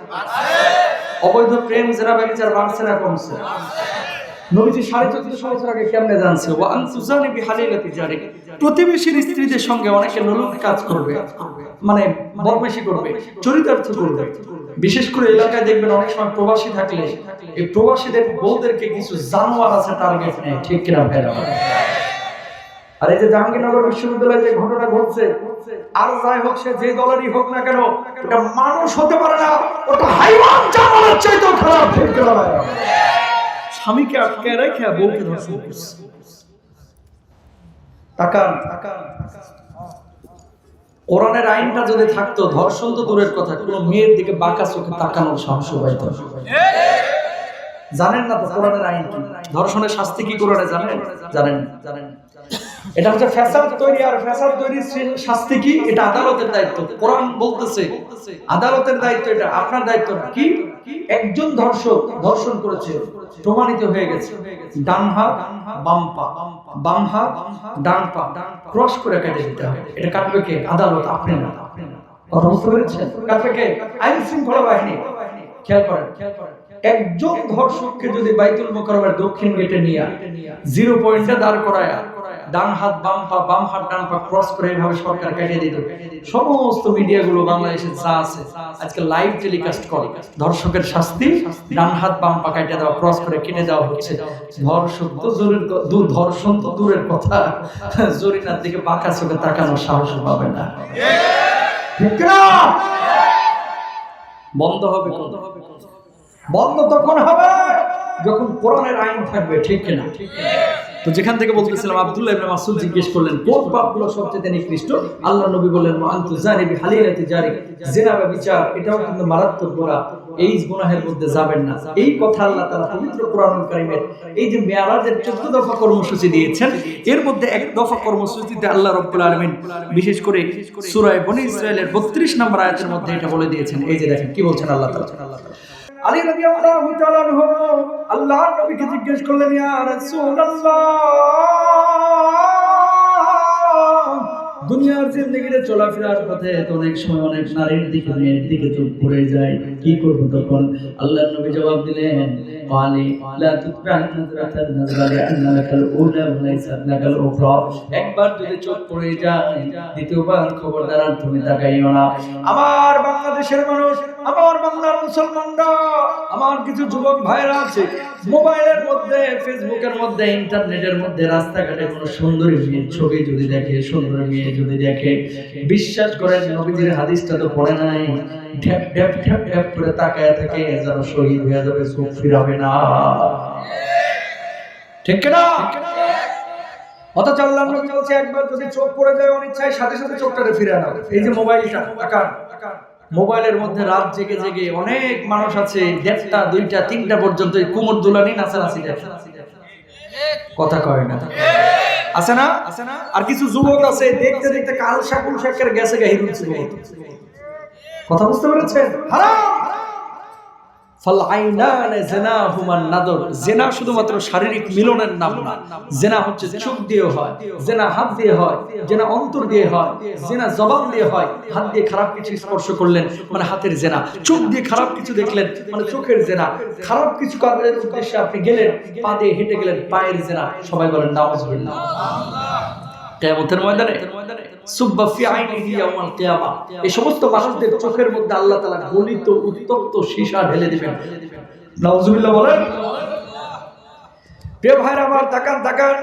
অবৈধ প্রেম, জেনা, ব্যভিচার বাড়ছে না কমছে? নবীজি ১৪৫০ বছর আগে কেমনে জানছে? ওয়া আনতুজানি বিহালিলাতি জারি, প্রতিবেশীর স্ত্রীদের সঙ্গে অনেকে লোলুপ কাজ করবে, মানে বদমাশি করবে, চরিতার্থ করবে। বিশেষ করে এলাকায় দেখবেন অনেক সময় প্রবাসী থাকলে এই প্রবাসীদের বউদেরকে কিছু জানোয়ার আছে টার্গেট নেয়। ঠিক কিনা ভাইরা? আর এই যে জাহাঙ্গীরনগর বিশ্ববিদ্যালয়ে যে ঘটনা ঘটছে, আর যাই হোক সে যে দলেরই হোক না কেন, ওটা মানুষ হতে পারে না, ওটা হাইওয়ান জানোয়ারের চাইতেও খারাপ। ঠিক কিনা ভাইরা? স্বামীকে আটকে রেখে বউকে ধর্ষণ করছে। তাকান, কোরআনের আইনটা যদি থাকতো, ধর্ষণ তো দূরের কথা, কোন মেয়ের দিকে বাঁকা চোখে তাকানোর সাহস পাইতো। জানেন না তো কোরআনের আইন কি? ধর্ষণের শাস্তি কি কোরআনে জানেন? জানেন? এটা হচ্ছে ফ্যাসাদ তৈরি, আর ফ্যাসাদ তৈরির শাস্তি কি? এটা আদালতের দায়িত্ব। কোরআন বলতেছে আদালতের দায়িত্ব, এটা আপনার দায়িত্ব না। কি? একজন ধর্ষক ধর্ষণ করেছে, প্রমাণিত হয়ে গেছে, ডান হাত বাম পা, বাম হাত ডান পা ক্রস করে কেটে দিতে হবে। এটা কাটবে কে? আদালত, আপনি না। কথা বুঝতে পেরেছেন? কাটবে কে? আইন শৃঙ্খলা বাহিনী। খেয়াল করেন, একজন ধর্ষককে যদি বাইতুল মুকাররমের দক্ষিণ গেটে নিয়ে 0 পয়েন্টে দাঁড় করায়, ডান হাত বাম পা, বাম হাত ডান পা ক্রস করে এইভাবে সরকার কেটে দিত, সমস্ত মিডিয়াগুলো বাংলাদেশে যা আছে আজকে লাইভ টেলিকাস্ট করে ধর্ষকের শাস্তি ডান হাত বাম পা কেটে দেওয়া, ক্রস করে কেটে দেওয়া হচ্ছে। ধর্ষণ তো দূরের কথা, জরিনার দিকে বাঁকা চোখে তাকানোর সাহস পাবে না। ঠিক না? বন্ধ হবে কখন? বন্ধ তখন হবে যখন কোরআনের আইন থাকবে, ঠিক কিনা? তো যেখান থেকে বলতেছিলাম, আব্দুল্লাহ ইবনে মাসউদ জিজ্ঞেস করলেন কোন পাপগুলো সবচেয়ে নিকৃষ্ট? আল্লাহ নবী বললেন আনতু জানি বিহালিলাতি জারি, জিনা বা বিচার, এটাও কিন্তু মারাত্মক গুনাহ, এই গুনাহের মধ্যে যাবেন না। এই কথা আল্লাহ তাআলা পবিত্র কোরআনুল কারীমের এই যে মেরাজের 14 দফা কর্মসূচি দিয়েছেন, এর মধ্যে এক দফা কর্মসূচিতে আল্লাহ রাব্বুল আলামিন বিশেষ করে সূরা বনী ইসরাঈলের 32 নম্বর আয়াতের মধ্যে এটা বলে দিয়েছেন। এই যে দেখেন কি বলছেন আল্লাহ তাআলা। আলী রাদিয়াল্লাহু তাআলা আনহু আল্লাহর নবীকে জিজ্ঞেস করলেন, ইয়া রাসূলুল্লাহ, দুনিয়ার জিন্দেগিতে চলাফেরার পথে তো অনেক সময় অনেক নারীর দিকে মেয়ের দিকে চোখ পড়ে যায়, কি করব তখন? আল্লাহর নবী জবাব দিলেন, ক্বালি লা তুতবি'আন নাযরাতান নাযরা আন্নাকাল উলা ওয়া লাইসা লাকাল উখরা, একবার যদি চোখ পড়ে যায় দ্বিতীয়বার খবরদার আর তুমি তাকাইও না। আমার বাংলাদেশের মানুষ, আমার বাংলার মুসলমানরা, আমার কিছু যুবক ভাইরা আছে মোবাইলের মধ্যে, ফেসবুকের মধ্যে, ইন্টারনেটের মধ্যে রাস্তাঘাটে কোনো সুন্দরী মেয়ের ছবি যদি দেখে, সুন্দরী মেয়ে যদি দেখে, বিশ্বাস করেন নবীজির হাদিসটা তো পড়ে নাই, ঢ্যাপ ঢ্যাপ ঢ্যাপ ঢ্যাপ করে তাকায় থাকে যেন শহীদ হয়ে যাবে, চোখ ফিরাবে না, ঠিক না? অথচ আল্লাহর নবী বলছে একবার যদি চোখ পড়ে যায় অনিচ্ছায় সাথে সাথে চোখটাকে ফিরে নাও। এই যে মোবাইলটা, মোবাইলের মধ্যে রাত জেগে জেগে অনেক মানুষ আছে 1টা 2টা 3টা পর্যন্ত কুমোর দুলানি নাচানাচি দেখে, কথা কয় না, আছে না? আর কিছু যুবক আছে দেখতে দেখতে কাল শাকুল শাকের গেছে গাহির উঠছে, কথা বুঝতে পেরেছেন? হারাম। জেনা শুধুমাত্র শারীরিক মিলনের নাম না, জেনা হচ্ছে চোখ দিয়ে হয়, জেনা হাত দিয়ে হয়, জেনা অন্তর দিয়ে হয়, জেনা জবান দিয়ে হয়। হাত দিয়ে খারাপ কিছু স্পর্শ করলেন মানে হাতের জেনা, চোখ দিয়ে খারাপ কিছু দেখলেন মানে চোখের জেনা, খারাপ কিছু কাজের উদ্দেশ্যে আপনি গেলেন, পা দিয়ে হেঁটে গেলেন, পায়ের জেনা। সবাই বলেন নাউযুবিল্লাহ। কিয়ামতের ময়দানে সুব্বা ফি আইনিহি ইয়াউমাল কিয়ামা, এই সমস্ত মানুষদের চোখের মধ্যে আল্লাহ তাআলা গলিত উত্তপ্ত সীসা ঢেলে দিবেন। নাউযুবিল্লাহ বলেন। প্রিয় ভাইরা আমার, তাকান তাকান,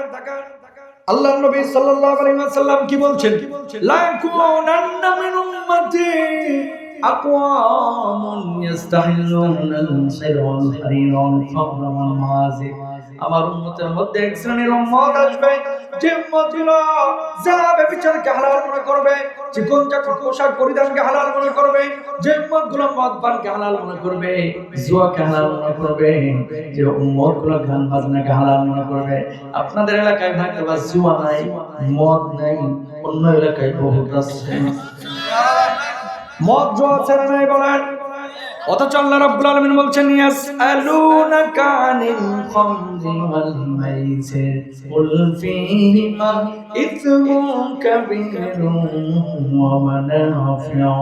আল্লাহর নবী সাল্লাল্লাহু আলাইহি ওয়াসাল্লাম কি বলছেন? লা ইয়াকুনান্না মিন উম্মতি আকওয়ামুন ইস্তাহিল্লুনাল সাইরা ওয়াল হারিরা ওয়াল ফাখরা ওয়াল মাযি, আমার উম্মতের মধ্যে এক শ্রেণীর উম্মত আসবে যে উম্মতগুলো যারা ব্যভিচারকে হালাল মনে করবে, চিকন চাকন পোশাক পরিধানকে হালাল মনে করবে, যে উম্মতগুলো মদ পানকে হালাল মনে করবে, জুয়াকে হালাল মনে করবে, যে উম্মতগুলো গান বাজনাকে হালাল মনে করবে। আপনাদের এলাকায় হয়তো বা জুয়া নাই, মদ নাই, অন্য এলাকায় বহুত আছে। মদ জুয়া ছেড়ে নাই বলেন। অথচ আল্লাহ রাব্বুল আলামিন বলছেন ইয়াসআলুনাকা আনিল খামরি ওয়াল মাইসির কুল ফীহিমা ইসমুন কাবীরুন ওয়া মানাফিউ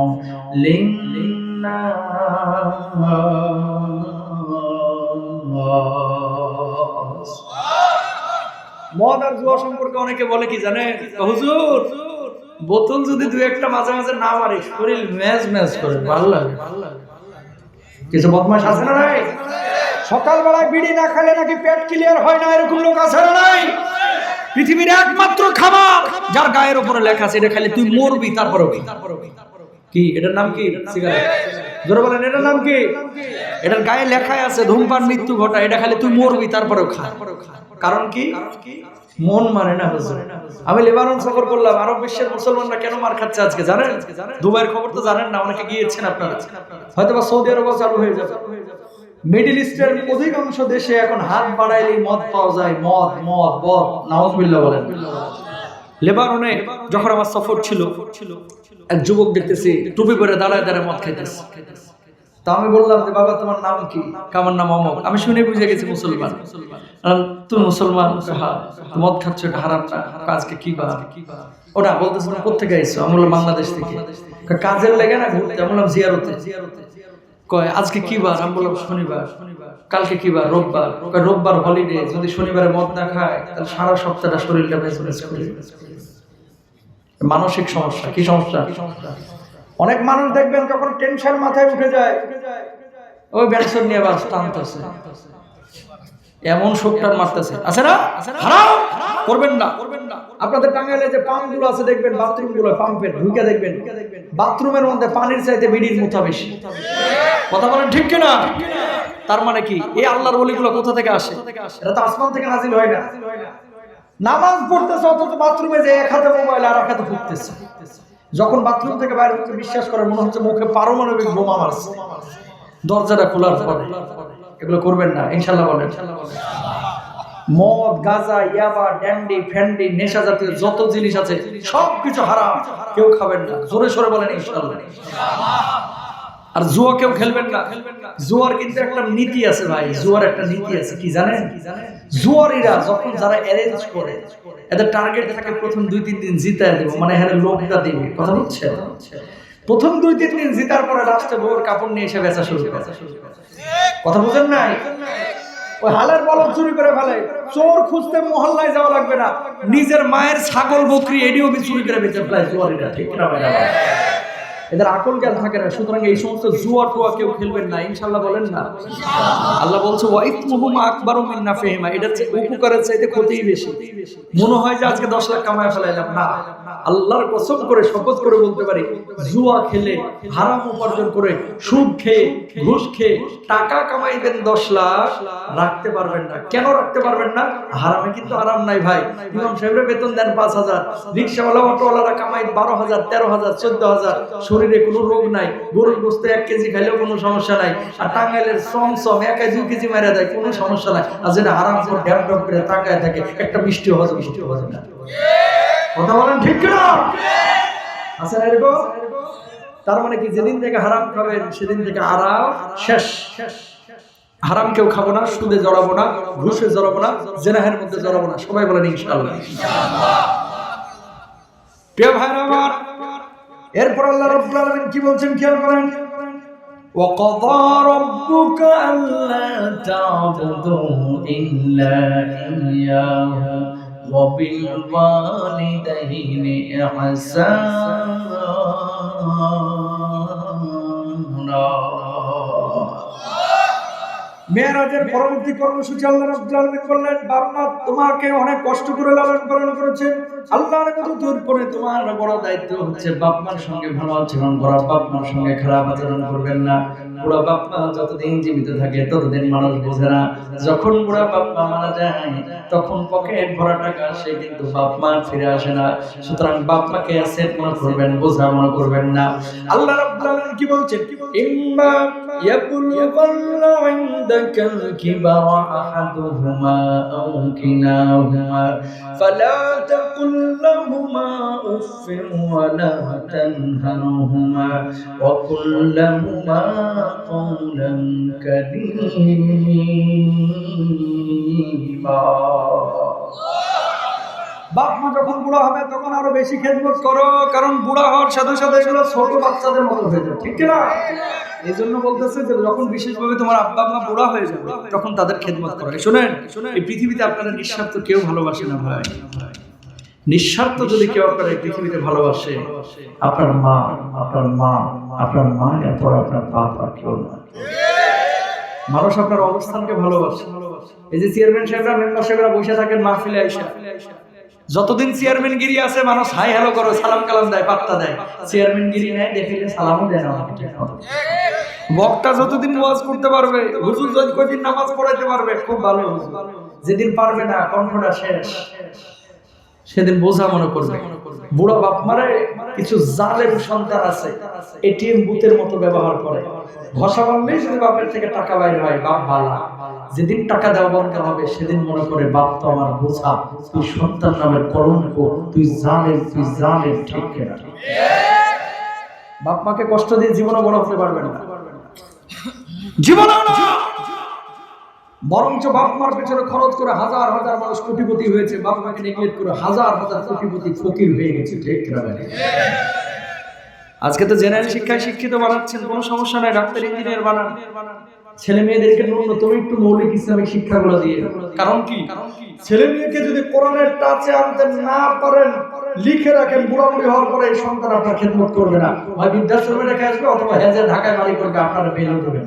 লিন-নাস। মদ আর জুয়া সম্পর্কে অনেকে বলে কি জানেন? হুজুর, বোতল যদি দুই একটা মাঝে মাঝে না মারে শরীর ম্যাজ ম্যাজ করে, ভালো লাগে। কিছু বদমাশ আছে না নাই? সকালবেলায় বিড়ি না খেলে নাকি পেট ক্লিয়ার হয় না, এরকম লোক আছে না নাই? পৃথিবীর একমাত্র খাবার যার গায়ের উপরে লেখা আছে এটা খালি তুই মরবি তারপরেও কি, এটার নাম কি? সিগারেট। জোরে বলেন, এটার নাম কি? এটার গায়ে লেখাই আছে ধূমপান মৃত্যু ঘটায়, এটা খালি তুই মরবি তারপরেও খা। কারণ কি? মন মানে না হুজুর। আমি লেবানন সফর করলাম, আরব বিশ্বের মুসলমানরা কেন মার খাচ্ছে আজকে জানেন? দুবাইয়ের খবর তো জানেন না, অনেকে গিয়েছেন আপনারা, হয়তো বা সৌদি আরব চালু হয়ে যাবে। মিডল ইস্টের অধিকাংশ দেশে এখন হাত বাড়াইলেই মদ পাওয়া যায়, মদ মদ মদ, নাউযুবিল্লাহ বলেন। লেবাননে যখন আমার সফর ছিল, এক যুবক দেখতেছি টুপি পরে দাঁড়ায় দাঁড়ায় মদ খাইতেছে। তা আমি বললাম যে বাবা তোমার নাম কি? আমার নাম অমক। আমি শুনে বুঝে গেছি মুসলমান। তুমি মুসলমান? মদ খাচ্ছ, এটা হারাম না। আজকে কি বা ওটা বলতেছে না, কোথেকে আইছো? আমি বললাম বাংলাদেশ থেকে। কাজের লেগে না ঘুরতে? আমি বললাম জিয়ারতে। কয় আজকে কি বার? আমি বললাম শনিবার। কালকে কি বার? রোববার। কয় রোববার হলিডে, যদি শনিবারে মদ না খায় তাহলে সারা সপ্তাহটা শরীরটা বেজবেজ করে। মানসিক সমস্যা। কি সমস্যা? অনেক মানুষ দেখবেন যখন টেনশন মাথায় উঠে যায়, ওই ব্যানসন নিয়ে বাস টানতেছে। এমন শোকটার মারতেছে, আছে না? হারাম করবেন না। আপনাদের টাঙ্গাইলে যে পাম্প গুলো আছে দেখবেন, বাথরুম গুলো পাম্পের ঢুকে দেখবেন বাথরুমের মধ্যে পানির চাইতে বিড়ির মুথা বেশি। কথা বলেন ঠিক কিনা? তার মানে কি এই আল্লাহর ওলিগুলো কোথা থেকে আসে? এটা তো আসমান থেকে নাজিল হয় না। নামাজ পড়তেছে অথচ বাথরুমে যে এক হাতে মোবাইল আর এক হাতে ফুটতেছে। যখন বাথরুম থেকে বাইরে হচ্ছে বিশ্বাস করে মনে হচ্ছে মুখে পারমাণবিক বোমা মারছে দরজাটা খোলার পরে। এগুলো করবেন না ইনশাআল্লাহ বলেন। মদ, গাঁজা, ইয়াবা, ড্যান্ডি, ফ্যান্ডি, নেশা জাতীয় যত জিনিস আছে সবকিছু হারাম, কেউ খাবেন না। জোরে সরে বলেন ইনশাআল্লাহ। আর জুয়া কেউ খেলবেন না। জুয়ার কিন্তু একটা নীতি আছে ভাই, জুয়ার একটা নীতি আছে কি জানেন? জুয়ারিরা যখন যারা অ্যারেঞ্জ করে এদের টার্গেট থাকে প্রথম 2-3 দিন জিতায় দেব, মানে হ্যাঁ লোকটা দিবে। কথা হচ্ছে প্রথম 2-3 দিন জিতার পরে লাস্টে বউর কাপড় নিয়ে এসে বেচা শুরু করে। কথা বুঝেন নাই? ওই হালের বলদ চুরি করে ফেলে। চোর খুঁজতে মহল্লায় যাওয়া লাগবে না, নিজের মায়ের ছাগল বকরি এডিও চুরি করে বেচে ফেলায় জুয়ারিরা। ঠিক না ভাই? এদের আকল জ্ঞান থাকে না। সুতরাং এই সমস্ত জুয়া টুয়া কেউ খেলবেন না ইনশাআল্লাহ বলেন না। আল্লাহ বলছে ওয়াইথমুহুমা আকবারু মিন নাফিহিমা, এটা হচ্ছে উপকারের চাইতে ক্ষতিই বেশি। মনে হয় যে আজকে 10 লাখ কামায় ফেলাইলাম, না। আল্লাহর কসম করে শপথ করে বলতে পারি, জুয়া খেলে, হারাম উপার্জন করে, সুদ খেয়ে, ঘুষ খেয়ে টাকা কামাইবেন 10 লাখ, রাখতে পারবেন না। কেন রাখতে পারবেন না? হারামে কিন্তু আরাম নাই ভাই। ইমাম সাহেবের বেতন দেন 5,000, রিকশাওয়ালা অটোওয়ালারা কামাই 12,000, 13,000, 14,000, শরীরে কোনো রোগ নাই, গরুর গোশত 1 কেজি খাইলেও কোনো সমস্যা নাই। আর টাঙ্গাইলের সমসম 1-2 কেজি মেরে দেয়, কোনো সমস্যা নাই। আর যেটা হারাম করে ড্যাপ ড্যাপ করে তাকায় থাকে, একটা মিষ্টি হজম না। কথা বলেন ঠিক কিনা? আছে না এরকম? তার মানে কি যেদিন থেকে হারাম খাবেন সেদিন থেকে আরাম শেষ। হারাম কেউ খাবো না, সুদে জড়াবো না, ঘুষে জড়াবো না, জিনাহের মধ্যে জড়াবো না। সবাই বলেন ইনশাআল্লাহ। প্রিয় ভাইরা আমার, এরপর আল্লাহ রাব্বুল আলামিন কি বলছেন খেয়াল করেন। وَقَضَى رَبُّكَ أَلَّا تَعْبُدُوا إِلَّا إِيَّاهُ وَبِالْوَالِدَيْنِ إِحْسَانًا। মেরাজের পরবর্তী কর্মসূচি আল্লাহ রাব্বুল আলামিন বললেন, বান্দা তোমাকে অনেক কষ্ট করে লালন পালন করেছে। আল্লাহর কত দূর পরে তোমার বড় দায়িত্ব হচ্ছে বাপ মার সঙ্গে ভালো আচরণ করা, বাপ মার সঙ্গে খারাপ আচরণ করবেন না। বুড়া বাপ মা যতদিন জীবিত থাকে ততদিন মানুষ বোঝে না। যখন বুড়া বাপ মা মারা যায় তখন পকেট ভরা টাকা আসে, কিন্তু বাপ মা ফিরে আসে না। সুতরাং বাপ মাকে অ্যাসেট মনে করবেন, বোঝা মনে করবেন না। আল্লাহ রাব্বুল আলামিন কি বলছেন? ইম্মা ইয়াবলুগান্না ইনদাকাল কিবারা আহাদুহুমা আও কিলাহুমা ফালা তাকুল লাহুমা উফফিন ওয়ালা তানহারহুমা ওয়া কুল লাহুমা কওলান কারীমা। বাপ মা যখন বুড়া হবে তখন আরো বেশি খেদমত করো, কারণ বুড়া হওয়ার সাথে সাথে এগুলো ছোট বাচ্চাদের মতো হয়ে যায়। ঠিক না? এই জন্য বলতেছে যে যখন বিশেষভাবে তোমার আব্বা আম্মা বুড়া হয়ে যাবে তখন তাদের খেদমত করো। শুনেন, এই পৃথিবীতে আপনারা নিঃস্বার্থ কেউ ভালোবাসে না ভাই। নিঃস্বার্থ যদি কেউ আপনার এই পৃথিবীতে ভালোবাসে, আপনার মা, আপনার মায়ের পর আপনার বাপ আর কেউ না। মানুষ আপনার অবস্থানকে ভালোবাসে। এই যে চেয়ারম্যান সাহেবরা, মেম্বার সাহেবরা বসে থাকেন মাহফিলে আইসা, যতদিন চেয়ারম্যান গিরি আছে মানুষ হাই হ্যালো করে, সালাম কালাম দেয়, পাত্তা দেয়। চেয়ারম্যান গিরি নেয়, দেখলে সালামও দেয় না। বক্তা যতদিন ওয়াজ করতে পারবে, হুজুর যদি কয়দিন নামাজ পড়াইতে পারবে, খুব ভালো। যেদিন পারবে না, কণ্ঠটা শেষ, সেদিন বোঝা মনে করবে। বুড়া বাপ মারে কিছু জালেম সন্তান আছে, এটিএম বুথের মতো ব্যবহার করে। ঘষা মারলেই যদি বাপের থেকে টাকা বাইর হয়, বাপ ভালো। যেদিন টাকা দেওয়া বন্ধ হবে সেদিন মনে করে বাপ তো আমার বোঝা, তুই সন্তান নামের কলঙ্ক, তুই জালেম। ঠিক কিনা? বাপ মাকে কষ্ট দিয়ে জীবনে বড় হতে পারবে না, জীবনে না। বরঞ্চ বাপ মার পেছনে খরচ করে হাজার হাজার মানুষ কোটিপতি হয়েছে, বাপ মাকে নেগলেক্ট করে হাজার হাজার কোটিপতি ফকির হয়ে গেছে। ঠিক কিনা? আজকে তো জেনারেল শিক্ষায় শিক্ষিত বানাচ্ছেন, কোনো সমস্যা নাই, ডাক্তার ইঞ্জিনিয়ার বানান। ছেলে মেয়েদেরকে ন্যূনতম একটু মৌলিক ইসলামিক শিক্ষাগুলো দিয়ে। কারণ কি? ছেলে মেয়েকে যদি কোরআনের টাচে আনতে না পারেন, লিখে রাখেন, বুড়াবুড়ি হওয়ার পরে এই সন্তান আপনার খেদমত করবে না। হয় বৃদ্ধাশ্রমে রেখে আসবে অথবা হেজে ঢাকায় বাড়ি করবে, আপনারা বের করবেন।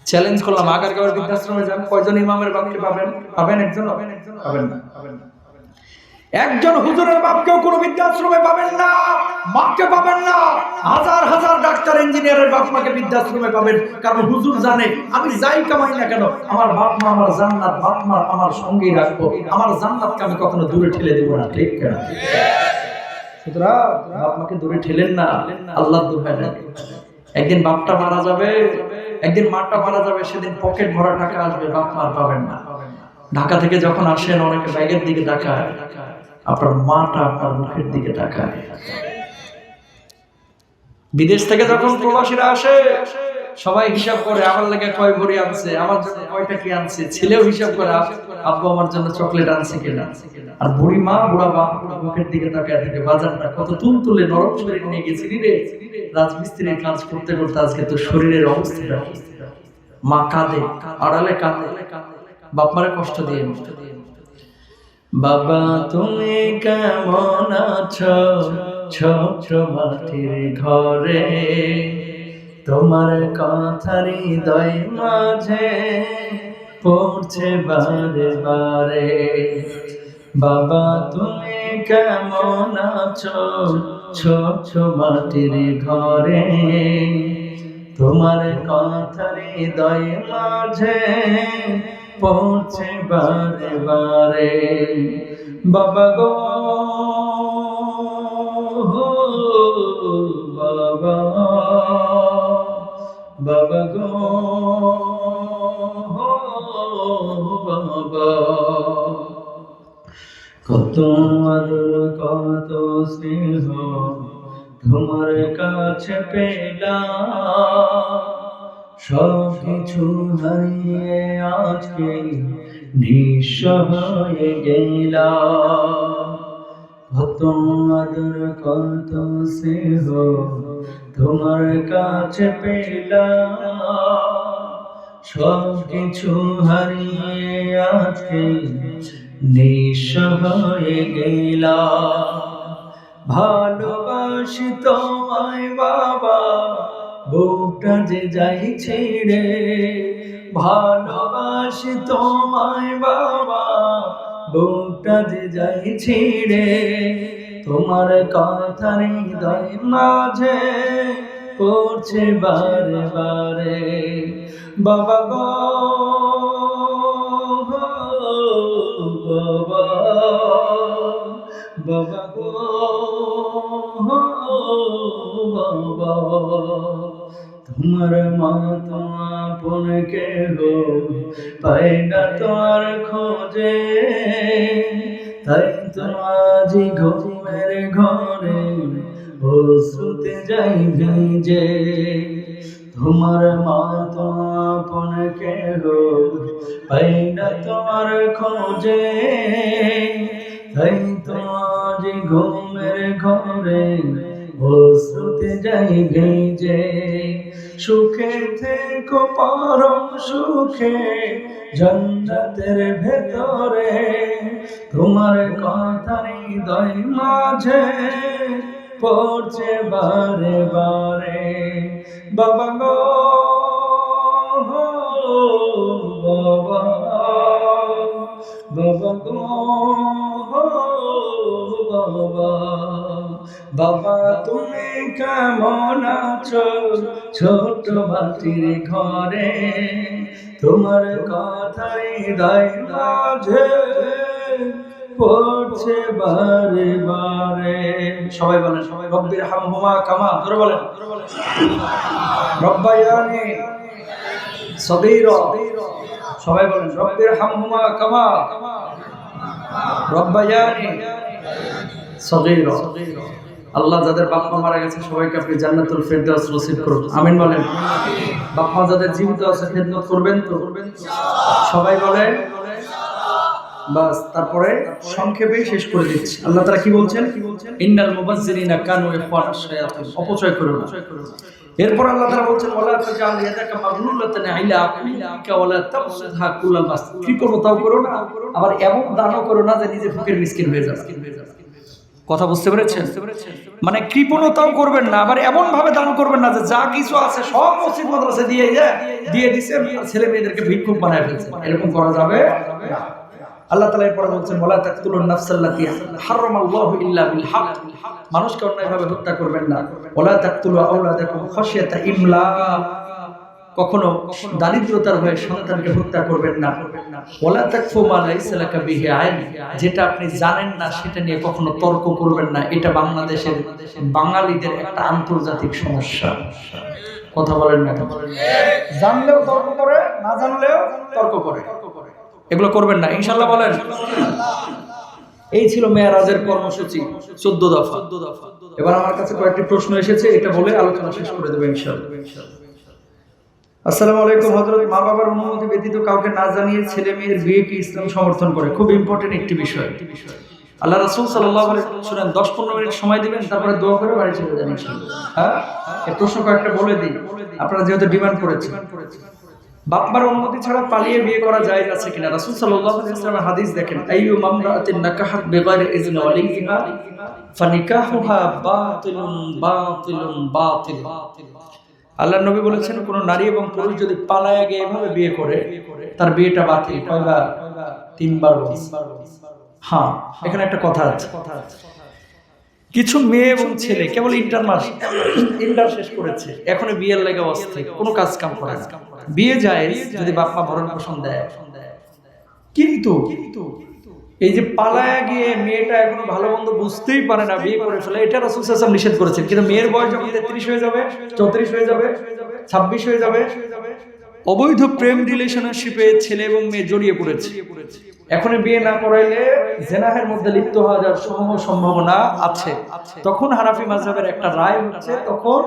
চ্যালেঞ্জ করলাম, আগারগাঁওয়ের বৃদ্ধাশ্রমে যান, কয়জন ইমামের বাপকে পাবেন? পাবেন একজন? পাবেন না। একজন হুজুরের বাপকেও কোনো বৃদ্ধাশ্রমে পাবেন না, মাকে পাবেন না। হাজার হাজার ডাক্তার ইঞ্জিনিয়ারের বাপ মাকে বৃদ্ধাশ্রমে পাবেন, কারণ হুজুর জানে আমি যাই কামাই না কেন আমার বাপ মা আমার জান্নাত, বাপ মা আমার সঙ্গেই রাখবো, আমার জান্নাতকে আমি কখনো দূরে ঠেলে দেবো না। ঠিক না? সুতরাং বাপ মাকে দূরে ঠেলেন না, আল্লাহর দোহাই লাগে। একদিন বাপটা মারা যাবে, একদিন মাটা মারা যাবে, সেদিন পকেট ভরা টাকা আসবে, বাপ মার পাবেন না। ঢাকা থেকে যখন আসেন অনেকে ব্যাগের দিকে তাকায়, আপনার মাটা আপনার মুখের দিকে তাকায়। বিদেশ থেকে যখন প্রবাসীরা আসে সবাই হিসাব করে আমার লাগে কয় ভরি আনছে, আমার জন্য কয়টা কি আনছে। ছেলেও হিসাব করে আব্বু আমার জন্য চকলেট আনছে কিনা। আর বুড়ি মা বুড়া বাপ মুখের দিকে তাকায় থাকে, বাজারটা কত তুলতুলে নরম শরীর নিয়ে গেছি রে, রাজমিস্ত্রির কাজ করতে করতে আজকে তো শরীরের অবস্থা। মা কাঁদে, আড়ালে কাঁদে, বাপ মারে কষ্ট দিয়ে। বাবা তুমি কেমন আছো ছোট মাটির ঘরে, তোমার কথা হৃদয় মাঝে পড়ছে বারে বারে। বাবা তুমি কেমন আছো ছোট মাটির ঘরে, তোমার কথা হৃদয় মাঝে পৌঁছে বারে বারে। বাবা গো বাবা, বাবা গো বাবা, কত আদর কত স্নেহ তোমার কাছে পেলাম, সব কিছু হারিয়ে আজকে নিঃস্ব হয়ে গেলাম। কত আদর কত স্নেহ তোমার কাছে পেলাম, সব কিছু হারিয়ে আজকে নিঃস্ব হয়ে গেলাম। ভালোবাসি তোমায় বাবা, বুকটা যে যাই ছেড়ে, ভালোবাসি তোমায় বাবা, বুকটা যে যাই ছেড়ে, তোমার কথা হৃদয় মাঝে পড়ছে বারে বারে। বাবা গো বাবা, বাবা গো বাবা, তোমার মতো আপন কেহ পাই না তোমার খোঁজে, তাই তো আজ ঘুমের ঘরে অশ্রুতে যাই ভিজে। তোমার মতো আপন কেহ পাই না তোমার খোঁজে, তাই তো আজ ঘুমের ঘরে অশ্রুতে যাই ভিজে। সুখে থেকো পরম সুখে জান্নাতের ভেতরে, তোমার কথা হৃদয় মাঝে পড়ছে বারে বারে। বাবা গো বাবা, বাবা গো বাবা, বাবা তুমি কেমন আছো ছোট মাটির ঘরে, তোমার কথা হৃদয় মাঝে পড়ছে বারে বারে। সবাই বলেন, সবাই রব্বির হামহুমা কামা, ধরে বলেন রব্বায়ানি সগীরা। সবাই বলেন রব্বির হামহুমা কামা রব্বায়ানি সগীরা। আল্লাহ যাদের বাপ মা মারা গেছে সবাইকে আপনি জান্নাতুল ফেরদাউস নসিব করুন, আমিন বলেন। বাপ মা যাদের জীবিত আছে খেদমত করবেন তো? সবাই বলেন বাস। তারপরে সংক্ষেপে শেষ করে দিচ্ছি। আল্লাহ তাআলা কি বলছেন? ইন্নাল মুবাজ্জিরিনা কানু ইখওয়ানাশ শায়াতিন, অপচয় করো না। এরপর আল্লাহ তাআলা বলছেন ওয়ালা তাজাল ইয়াদাকা মাগলুলাতান ইলা কুলিকা ওয়ালা তাবসুতহা কুল্লাল বাস, কি করো তাও করো না, আবার এমন দানও করো না যে নিজে ফকির মিসকিন হয়ে যাবে। কথা বুঝতে পেরেছেন? মানে কৃপণতাও করবেন না, আবার এমন ভাবে দান করবেন না যে যা কিছু আছে সব মসজিদ মাদ্রাসা দিয়ে দিচ্ছেন, ছেলে মেয়েদেরকে ভিক্ষুক বানায় ফেলছেন। এরকম করা যাবে না। আল্লাহ তাআলা এরপরে বলছেন ওয়ালা তাকতুলুন নাফসাল্লাতী হারামাল্লাহু ইল্লা বিল হক, মানুষকে অন্যায়ভাবে হত্যা করবেন না। ওয়ালা তাকতুলু আওলাদাকুম খাশিয়াতা ইমলাক, কখনো দারিদ্রতার ভয়ে সন্তানকে হত্যা করবেন না। ওয়ালা তাকফু মা লাইসা লাকা বিহি ইলম, যেটা আপনি জানেন না সেটা নিয়ে কখনো তর্ক করবেন না। এটা বাংলাদেশের বাঙালিদের একটা আন্তর্জাতিক সমস্যা। কথা বলেন না? জানলেও তর্ক করে, না জানলেও তর্ক করে। এগুলো করবেন না ইনশাআল্লাহ বলেন। এই ছিল মেরাজের কর্মসূচি 14 দফা। এবার আমার কাছে কয়েকটি প্রশ্ন এসেছে, এটা বলে আলোচনা শেষ করে দেব ইনশাআল্লাহ। আসসালামু আলাইকুম হযরত, মা বাবার অনুমতি ব্যতীত কাউকে না জানিয়ে ছেলে মেয়ের বিয়ে কি ইসলাম সমর্থন করে? খুব ইম্পর্টেন্ট একটি বিষয়। আল্লাহ রাসূল সাল্লাল্লাহু আলাইহি ওয়াসাল্লাম 10-15 মিনিট সময় দিবেন, তারপরে দোয়া করে বাড়ি চলে যাবেন ইনশাআল্লাহ। হ্যাঁ, এই প্রশ্ন কয়েকটা বলে দিই, আপনারা যেহেতু ডিমান্ড করেছেন। বাবার অনুমতি ছাড়া পালিয়ে বিয়ে করা জায়েজ আছে কিনা? রাসূল সাল্লাল্লাহু আলাইহি ওয়াসাল্লামের হাদিস দেখেন, আইয়ু মামরাতিন নাকাহাত বিগাইরি ইজনি ওয়ালিহা ফানিকাহুহা বাতিলুন বাতিলুন বাতিল। আল্লাহর নবী বলেছেন, কোন নারী এবং পুরুষ যদি পালায়া গিয়ে এভাবে বিয়ে করে তার বিয়েটা বাতিল। কয়বার? 3 বার। হ্যাঁ, এখানে একটা কথা আছে। কিছু মেয়ে এবং ছেলে কেবল ইন্টার শেষ করেছে, এখনো বিয়ের লাগে অস্থির, কোনো কাজ কাম করে না। বিয়ে জায়েজ যদি বাপ মা ভরণ পোষণ দেয়, কিন্তু এই যে পালায়া গিয়ে মেয়েটা এখনো ভালো মন্দ বুঝতেই পারে না, বিয়ে করে ফেলে, এটা রাসূল সাল্লাল্লাহু আলাইহি ওয়াসাল্লাম নিষেধ করেছেন। কিন্তু মেয়ের বয়স যখন 33 হয়ে যাবে, 34 হয়ে যাবে, 26 হয়ে যাবে, অবৈধ প্রেম রিলেশনশিপে ছেলে এবং মেয়ে জড়িয়ে পড়েছে, এখন বিয়ে না করাইলে জিনাহের মধ্যে লিপ্ত হওয়ার সম্ভাবনা আছে। তখন হানাফি মাযহাবের একটা রায় হচ্ছে, তখন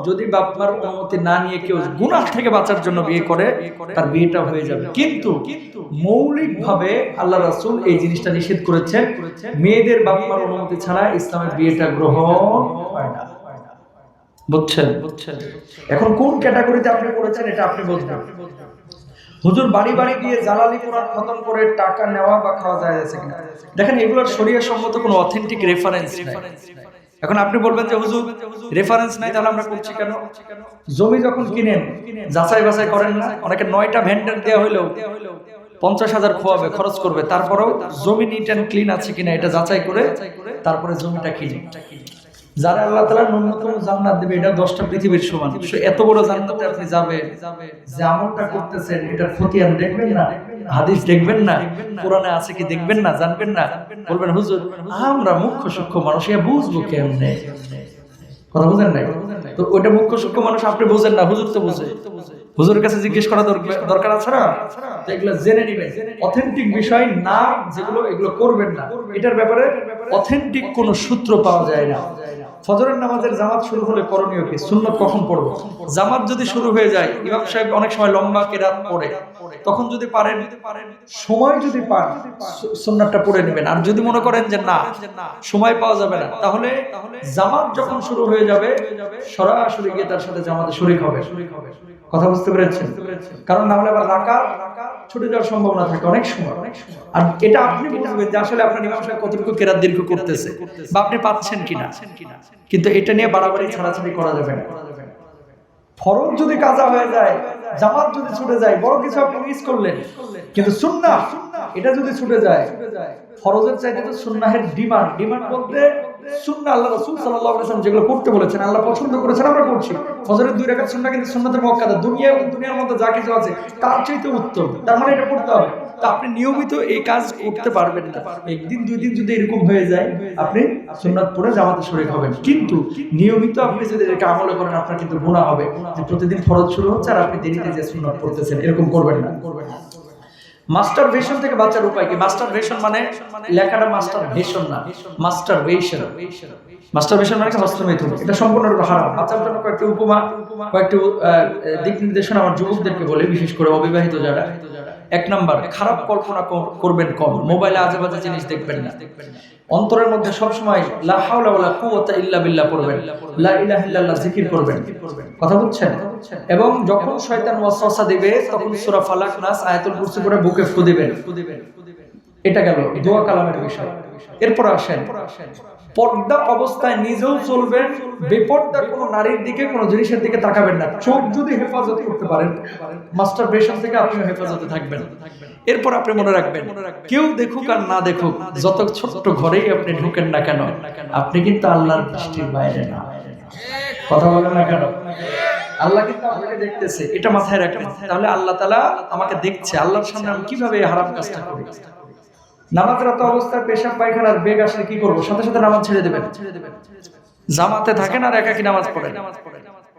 যদি বাবার অনুমতি না নিয়ে কেউ গুনাহ থেকে বাঁচার জন্য বিয়ে করে, তার বিয়েটা হয়ে যাবে। কিন্তু মৌলিকভাবে আল্লাহ রাসূল এই জিনিসটা নিষেধ করেছেন, মেয়েদের বাবার অনুমতি ছাড়া ইসলামের বিয়েটা গ্রহণ হয় না। বুঝছেন? এখন কোন ক্যাটাগরিতে আপনি পড়েছেন এটা আপনি বুঝবেন। হুজুর বাড়ি বাড়ি গিয়ে জালালি কোরআন খতম করে টাকা নেওয়া বা খাওয়া যায় আছে কিনা? দেখেন, এগুলোর শরীয়ত সম্মত কোনো অথেন্টিক রেফারেন্স নাই। এখন আপনি বলবেন যে হুজুর রেফারেন্স নাই, তাহলে আমরা করছি কেন? জমি যখন কিনেন যাচাই বাছাই করেন না? অনেকে 9টা ভেন্ডার দেওয়া হইলেও 50,000 খোয়াবে, খরচ করবে, তারপরেও জমি নিট অ্যান্ড ক্লিন আছে কিনা এটা যাচাই করে তারপরে জমিটা কিনে। যারা আল্লাহ তাআলা ন্যূনতম জান্নাত দিবে, এটা 10টা পৃথিবীর সমান। এত বড় জান্নাতে আপনি যাবেন, যে আমলটা করতেছেন এটার খতিয়ান দেখবেন না, হাদিস দেখবেন না, কোরআনে আছে কি দেখবেন না, জানবেন না। বলবেন হুজুর আমরা মুখ্য সূক্ষ্ম মানুষ, এ বুঝবো কেমনে? কথা বুঝেন না? তো ওইটা মুখ্য সূক্ষ্ম মানুষ, আপনি বুঝেন না, হুজুর তো বুঝে। হুজুরের কাছে জিজ্ঞেস করা দরকার আছে না? এগুলো জেনে নিবেন। অথেন্টিক বিষয় না যেগুলো, এগুলো করবেন না। এটার ব্যাপারে অথেন্টিক কোনো সূত্র পাওয়া যায় না। ফজরের নামাজের জামাত শুরু হলে করণীয় কি? সুন্নত কখন পড়ব? জামাত যদি শুরু হয়ে যায়, ইমাম সাহেব অনেক সময় লম্বা কেরাত পড়ে, তখন যদি পারেন, সময় যদি পান, সুন্নাতটা পড়ে নেবেন। আর যদি মনে করেন যে না সময় পাওয়া যাবে না, তাহলে জামাত যখন শুরু হয়ে যাবে সরাসরি গিয়ে তার সাথে জামাতে শরীক হবে। কথা বুঝতে পেরেছেন? কারণ না হলে আবার রাকাত ছুটে যাওয়ার সম্ভাবনা থাকে অনেক সময়। আর এটা আপনি বুঝবেন যে আসলে আপনার ইমাম সাহেব কতটুকু কেরাত দীর্ঘ করতেছে বা আপনি পাচ্ছেন কিনা। কিন্তু এটা নিয়ে বাড়াবাড়ি ছাড়াছাড়ি করা যাবে না। ফরজ যদি কাজা হয়ে যায়, জামাত যদি ছুটে যায়, বড় কিছু আপনি মিস করলেন। কিন্তু সুন্নাহ এটা যদি ছুটে যায়, ফরজের চাইতে তো সুন্নাহের ডিমান্ড বলতে সুন্নাহ আল্লাহ রাসূল সাল্লাল্লাহু আলাইহি ওয়াসাল্লাম যেগুলো করতে বলেছেন, আল্লাহ পছন্দ করেছেন, আমরা করছি। ফজরের 2 রাকাত সুন্নাহ কিন্তু সুন্নাতের মুআক্কাদা, দুনিয়ার মধ্যে যা কিছু আছে তার চাইতে উত্তম, তার মানে এটা পড়তে হবে। তা আপনি নিয়মিত এই কাজ করতে পারবেন না। একদিন 2 দিন যদি এরকম হয়ে যায়, আপনি সুন্নাত পড়ে জামাতে শরীক হবেন। কিন্তু নিয়মিত আপনি যদি এটা আমল করেন, আপনার কিন্তু গুনাহ হবে যে প্রতিদিন ফরজ শুরু হচ্ছে আর আপনি দেরিতে যে সুন্নাত পড়তেছেন। এরকম করবেন না। মাস্টারবেশন থেকে বাঁচার উপায় কি? মাস্টারবেশন মানে লেখাটা মাস্টারবেশন না, মাস্টারবেশন মানে হস্তমৈথুন। এটা সম্পূর্ণরূপে হারাম। বাঁচার জন্য কয়েকটি উপমা, কয়েকটি দিক নির্দেশনা আমার যুবকদেরকে বলে, বিশেষ করে অবিবাহিত যারা। 1 নাম্বার, খারাপ কল্পনা করবেন কম। মোবাইলে আজে বাজে জিনিস দেখবেন না। অন্তরের মধ্যে সবসময় লা হাওলা ওয়ালা কুওয়াতা ইল্লা বিল্লাহ পড়বেন, লা ইলাহা ইল্লাল্লাহ জিকির করবেন। কথা বুঝছেন? এবং যখন শয়তান ওয়াসওয়াসা দিবে, তখন সূরা ফালাক, নাস, আয়াতুল কুরসি পড়ে বুকে ফু দিবেন। এটা গেল দোয়া কালামের বিষয়। এরপর আসেন, পর্দা অবস্থায় নিজেও চলবেন, বেপর্দা কোনো নারীর দিকে কোনো জিনিসের দিকে তাকাবেন না। চোখ যদি হেফাজত করতে পারেন, মাস্টারবেশন থেকে আপনি হেফাজতে থাকবেন। এরপর আপনি মনে রাখবেন, কেউ দেখুক আর না দেখুক, যত ছোট্ট ঘরেই আপনি ঢুকেন না কেন, আপনি কিন্তু আল্লাহর দৃষ্টির বাইরে না। কথা বলেন না কেন? আল্লাহ কিন্তু আপনাকে দেখতেছে, এটা মাথায় রাখবেন। তাহলে আল্লাহ তাআলা আমাকে দেখছে, আল্লাহর সামনে আমি কিভাবে এই হারাম কাজটা করি। নামাজরত অবস্থায় পেশাব পায়খানার বেগ আসলে কি করবো? সাথে সাথে নামাজ ছেড়ে দেবেন। জামাতে থাকেন আর একাকী নামাজ পড়েন।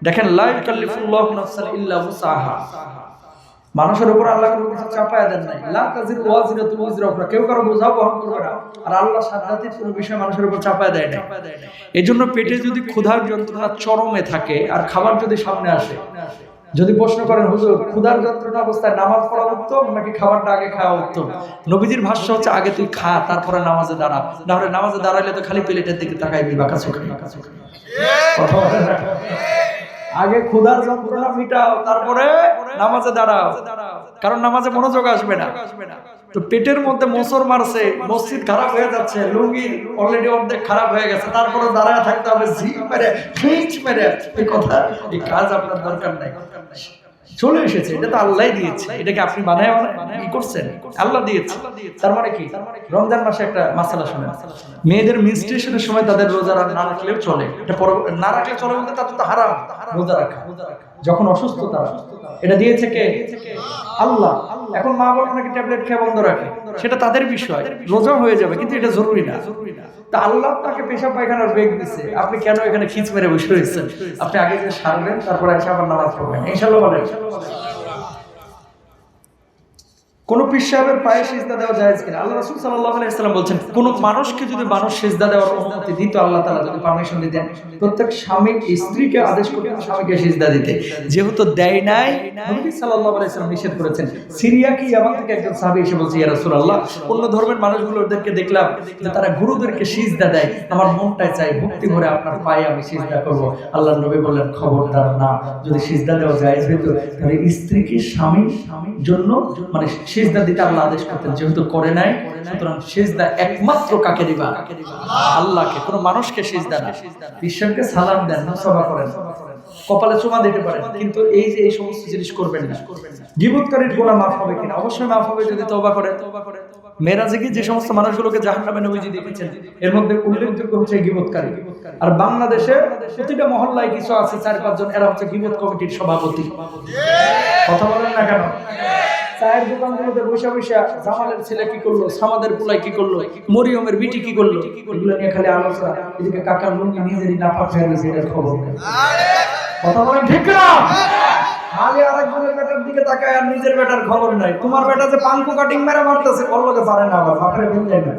দেখেন, লা ইউকাল্লিফুল্লাহু নাফসান ইল্লা উসআহা, মানুষের উপর আল্লাহ কোনো কিছু চাপায়া দেন নাই। লা তাজিরু ওয়াজিরাতুন ওয়িজরা উখরা, কেউ কারো বোঝা বহন করবে না। আর আল্লাহ সাধ্যাতীত কোনো বিষয় মানুষের উপর চাপায়া দেয় না। এজন্য পেটে যদি ক্ষুধার যন্ত্রণা চরমে থাকে আর খাবার যদি সামনে আসে, যদি প্রশ্ন করেন হুজুর ক্ষুধার যন্ত্রণা অবস্থায় নামাজ পড়া উত্তম নাকি খাবারটা আগে খাওয়া উত্তম, নবীজির ভাষ্য হচ্ছে আগে তুই খা, তারপরে নামাজে দাঁড়া। না হলে নামাজে দাঁড়াইলে তো খালি প্লেটের দিকে তাকাইবি, বাঁকা চোখে। আগে ক্ষুধার যন্ত্রণা মিটাও, তারপরে নামাজে দাঁড়াও, কারণ নামাজে মনোযোগ আসবে না। তো পেটের মধ্যে মোচর মারছে, মসজিদ খারাপ হয়ে যাচ্ছে, লুঙ্গি অলরেডি অর্ধেক খারাপ হয়ে গেছে, তারপরে দাঁড়ায় থাকতে হবে ঝিল মেরে ফিঞ্চ মেরে। এই কথা, এই কাজ আপনার দরকার নাই, চলে এসেছে, এটা তো আল্লাহ দিয়েছে। এটাকে আপনি বানায় কি করছেন? আল্লাহ দিয়েছে। তার মানে কি? রমজান মাসে একটা মাসালা শুনেন, মেয়েদের মেনস্ট্রুয়েশনের সময় তাদের রোজা না রাখলেও চলে। এটা না রাখলে চলে বলতে তাদের তো হারাম রোজা রাখা, যখন অসুস্থ তারা। এটা দিয়েছে কে? আল্লাহ। এখন মা বলে নাকি ট্যাবলেট খেয়ে বন্ধ রাখে, সেটা তাদের বিষয়, রোজা হয়ে যাবে, কিন্তু এটা জরুরি না। তা আল্লাহ তাকে পেশাব পায়খানার বেগ দিচ্ছে, আপনি কেন এখানে খিচ মেরে বসে রয়েছেন? আপনি আগে যে সারবেন, তারপরে এসে আবার নামাজ পড়বেন, ইনশাআল্লাহ বলেন। কোন পীর সাহেবের পায়ে সিজদা দেওয়া জায়েজ কিনা? আল্লাহ রাসূল সাল্লাল্লাহু আলাইহি ওয়াসাল্লাম বলেন, কোন মানুষকে যদি মানুষ সিজদা দেওয়ার অনুমতি দিত, আল্লাহ তাআলা যদি পারমিশন দিতেন, প্রত্যেক স্বামী স্ত্রীকে আদেশ করতেন স্বামীকে সিজদা দিতে। যেহেতু দেয় নাই, নবী সাল্লাল্লাহু আলাইহি ওয়াসাল্লাম নিষেধ করেছেন। সিরিয়া কি ইয়ামান থেকে একজন সাহাবী এসে বলছে, ইয়া রাসূলুল্লাহ, অন্য ধর্মের মানুষগুলোদেরকে দেখলাম যে তারা গুরুদেরকে সিজদা দেয়, আমার মনটাই চাই ভক্তি ভরে আপনার পায়ে আমি সিজদা করব। আল্লাহর নবী বললেন, খবরদার না, যদি সিজদা দেওয়া জায়েজ হতো তাহলে স্ত্রীকে স্বামীর জন্য মানে সিজদা দিতে আল্লাহ আদেশ করতেন। যেহেতু করে নাই, সুতরাং সিজদা একমাত্র কাকে দিবা? আল্লাহকে, কোনো মানুষকে সিজদা না। ঈশ্বরকে সালাম দেন, মুসাফা করেন, কপালে চুমা দিতে পারেন, কিন্তু এই যে এই সমস্ত জিনিস করবেন না। গীবতকারীর গুনাহ মাফ হবে কিনা? অবশ্যই মাফ হবে যদি তওবা করে। মেরাজে গিয়ে যে সমস্ত মানুষগুলোকে জাহান্নামে নবীজি দেখেছেন, এর মধ্যে উল্লেখযোগ্য হচ্ছে গীবতকারী। আর বাংলাদেশে প্রতিটা মহল্লায় কিছু আছে 4-5 জন, এরা হচ্ছে গীবত কমিটির সভাপতি। কথা বলেন না কেন? চায়ের দোকানগুলোতে বসে বসে জামালের ছেলে কি করলো, সামাদের পোলাই কি করলো, মরিয়মের বিটি কি করলো, এগুলো নিয়ে খালি আলোচনা। এদিকে কাকার লুঙ্গি নিজেরই নাপাক হয়ে গেছে, এটার খবর নেই। কথা বলেন ঠিক না? খালি আরেকজনের বেটার দিকে তাকায় আর নিজের বেটার খবর নাই। তোমার বেটা যে পাঙ্কু কাটিং মেরে মারতেছে, বললোকে পারে না, আবার বাপরে ভুল যায় না।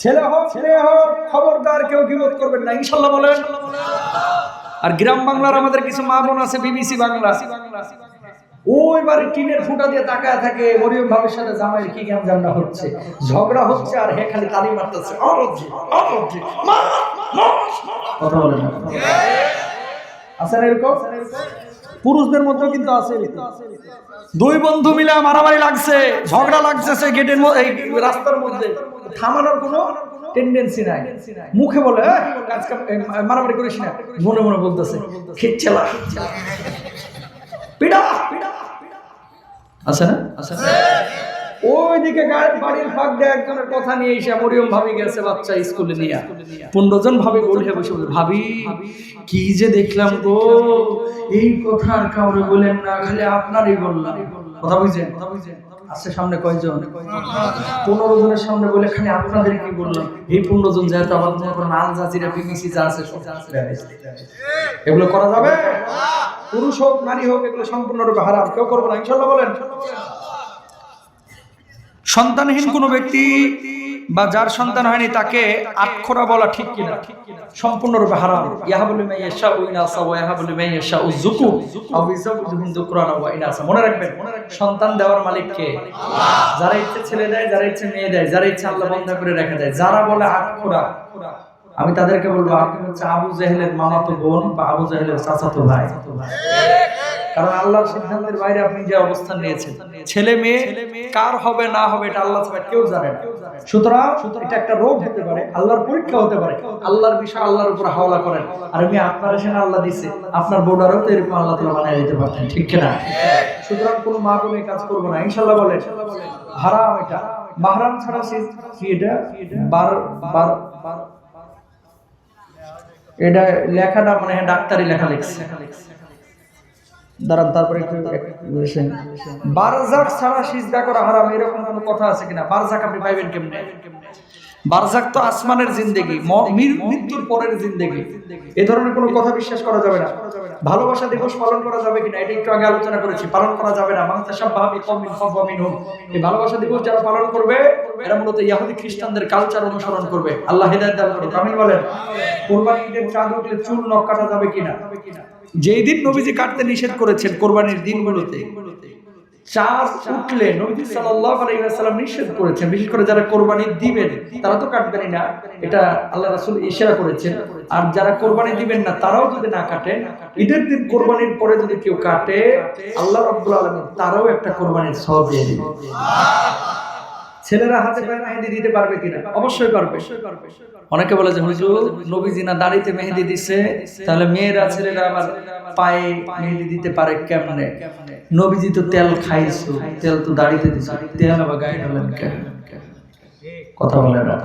ছেলে হোক মেয়ে হোক, খবরদার কেউ গীবত করবেন না, ইনশাআল্লাহ বলেন। আর গ্রাম বাংলার আমাদের কিছু মা বোন আছে, বিবিসি বাংলা, ওই বাড়ি টিনের ফুটা দিয়ে তাকায় থাকে, মরিয়ম ভাবের সাথে জামাইয়ের কি জ্ঞান হচ্ছে, ঝগড়া হচ্ছে, আর হে খালি তালি মারতেছে, কথা বলে না। আছে না এরকম? পুরুষদের মধ্যেও কিন্তু আছে। দুই বন্ধু মিলে মারামারি লাগছে, ঝগড়া লাগছে গেটের মধ্যে, এই রাস্তার মধ্যে, থামানোর কোনো টেন্ডেন্সি নাই। মুখে বলে আজকে মারামারি করিস না, মনে মনে বলতেছে খিচ্ছেলা পিড়া আছে না? ওইদিকে বাড়ির ফাঁক দিয়ে একজনের কথা নিয়ে এসে মরিয়ম ভাবি গেছে বাচ্চা স্কুলে নিয়ে, 15 জন ভাবি উঠে বসে বলে, ভাবি কি যে দেখলাম গো, এই কথা আর কাউরে বলেন না, খালি আপনারই বললাম। কথা বুঝছেন? আজকে সামনে কয়জন? 15 জনের সামনে বলে খালি আপনাদের কি বললাম। এই 15 জন যেহেতু আবার মনে করেন আল জাজিরা বিবিসি যা আছে সব এগুলো করা যাবে? পুরুষ হোক নারী হোক, এগুলো সম্পূর্ণরূপে হারাম, কেউ করবো না, ইনশাআল্লাহ বলেন। সন্তানহীন কোনো ব্যক্তি বা যার সন্তান হয়নি তাকে আটখোরা বলা ঠিক কিনা? সম্পূর্ণরূপে হারাম। ইয়াহাবুল মাইয়াশা ওয়া ইনাসা ওয়া ইয়াহাবুল মাইয়াশা উযুকু আও ইযাবুজুহুম যুকরানা ওয়া ইনাসা। মনে রাখবেন, সন্তান দেওয়ার মালিক কে? আল্লাহ। যারা ইচ্ছে ছেলে দেয়, যারা ইচ্ছে মেয়ে দেয়, যারা ইচ্ছে আল্লাহ বন্ধ করে রেখে দেয়। যারা বলে আটখোরা, আমি তাদেরকে বলবো আপনি হচ্ছে আবু জেহেলের মামাতো বোন বা আবু জেহেলের চাচাতো ভাই। কারণ আল্লাহর সিদ্ধান্তের বাইরে আপনি যে অবস্থান নিয়েছেন, ছেলে মেয়ে কার হবে না হবে এটা আল্লাহ ছাড়া কেউ জানে না। সুতরাং এটা একটা রোগ হতে পারে, আল্লাহর পরীক্ষা হতে পারে। আল্লাহর বিষয় আল্লাহর উপর হাওলা করেন। আর আমি আপনার এসে আল্লাহ দিছে, আপনার বোর্ডারও তো এরকম আল্লাহ তাআলা বানিয়ে দিতে পারতেন, ঠিক কিনা? সুতরাং কোনো মা বোন এই কাজ করবো না, ইনশাআল্লাহ বলেন। হারাম এটা, মাহরাম ছাড়া এটা এটা লেখাটা মানে ডাক্তারি লেখা লিখছে, দাঁড়ান তারপরে একটু বারজাক ছাড়া সিজদা করা হারাম, এরকম কোনো কথা আছে কিনা? বারজাক আপনি পাইবেন কেমনে? বারজাক তো আসমানের জিন্দেগি, মৃত্যুর পরের জিন্দেগি। এই ধরনের কোনো কথা বিশ্বাস করা যাবে না। ভালোবাসা দিবস পালন করা যাবে কিনা এটা একটু আগে আলোচনা করেছি, পালন করা যাবে না। মান তাশাব্বাহা বিকওমিন ফাহুয়া মিনহুম। এই ভালোবাসা দিবস যারা পালন করবে এরা মূলত ইহুদি খ্রিস্টানদের কালচার অনুসরণ করবে। আল্লাহ হেদায়েত দান করুন, আমিন বলেন। কুরবানি ঈদের চাঁদ উঠলে চুল নখ কাটা যাবে কিনা? যেই দিন নবীজি কাটতে নিষেধ করেছেন কোরবানির দিনগুলোতে, চাঁদ উঠলে নবী সাল্লাল্লাহু আলাইহি ওয়াসাল্লাম নিষেধ করেছেন। বিশেষ করে যারা কোরবানি দিবেন তারা তো কাটবেনই না, এটা আল্লাহ রাসূল ইশারা করেছেন। আর যারা কোরবানি দিবেন না তারাও যদি না কাটেন, ঈদের দিন কোরবানির পরে যদি কেউ কাটে, আল্লাহ রাব্বুল আলামিন তারাও একটা কোরবানির সওয়াব দিয়ে দিবেন। ছেলেরা হাতে পায়ে মেহেদি দিতে পারবে কিনা? অবশ্যই পারবে। অনেকে বলে যে হুজুর নবীজি না দাড়িতে মেহেদি দিছে, তাহলে মেয়েরা ছেলেরা আবার পায়ে মেহেদি দিতে পারে কেমনে? নবীজি তো তেল খাইছো, তেল তো দাড়িতে দিছে, তেল আবার গায়ে ঢালেন কেন? কথা বলে না।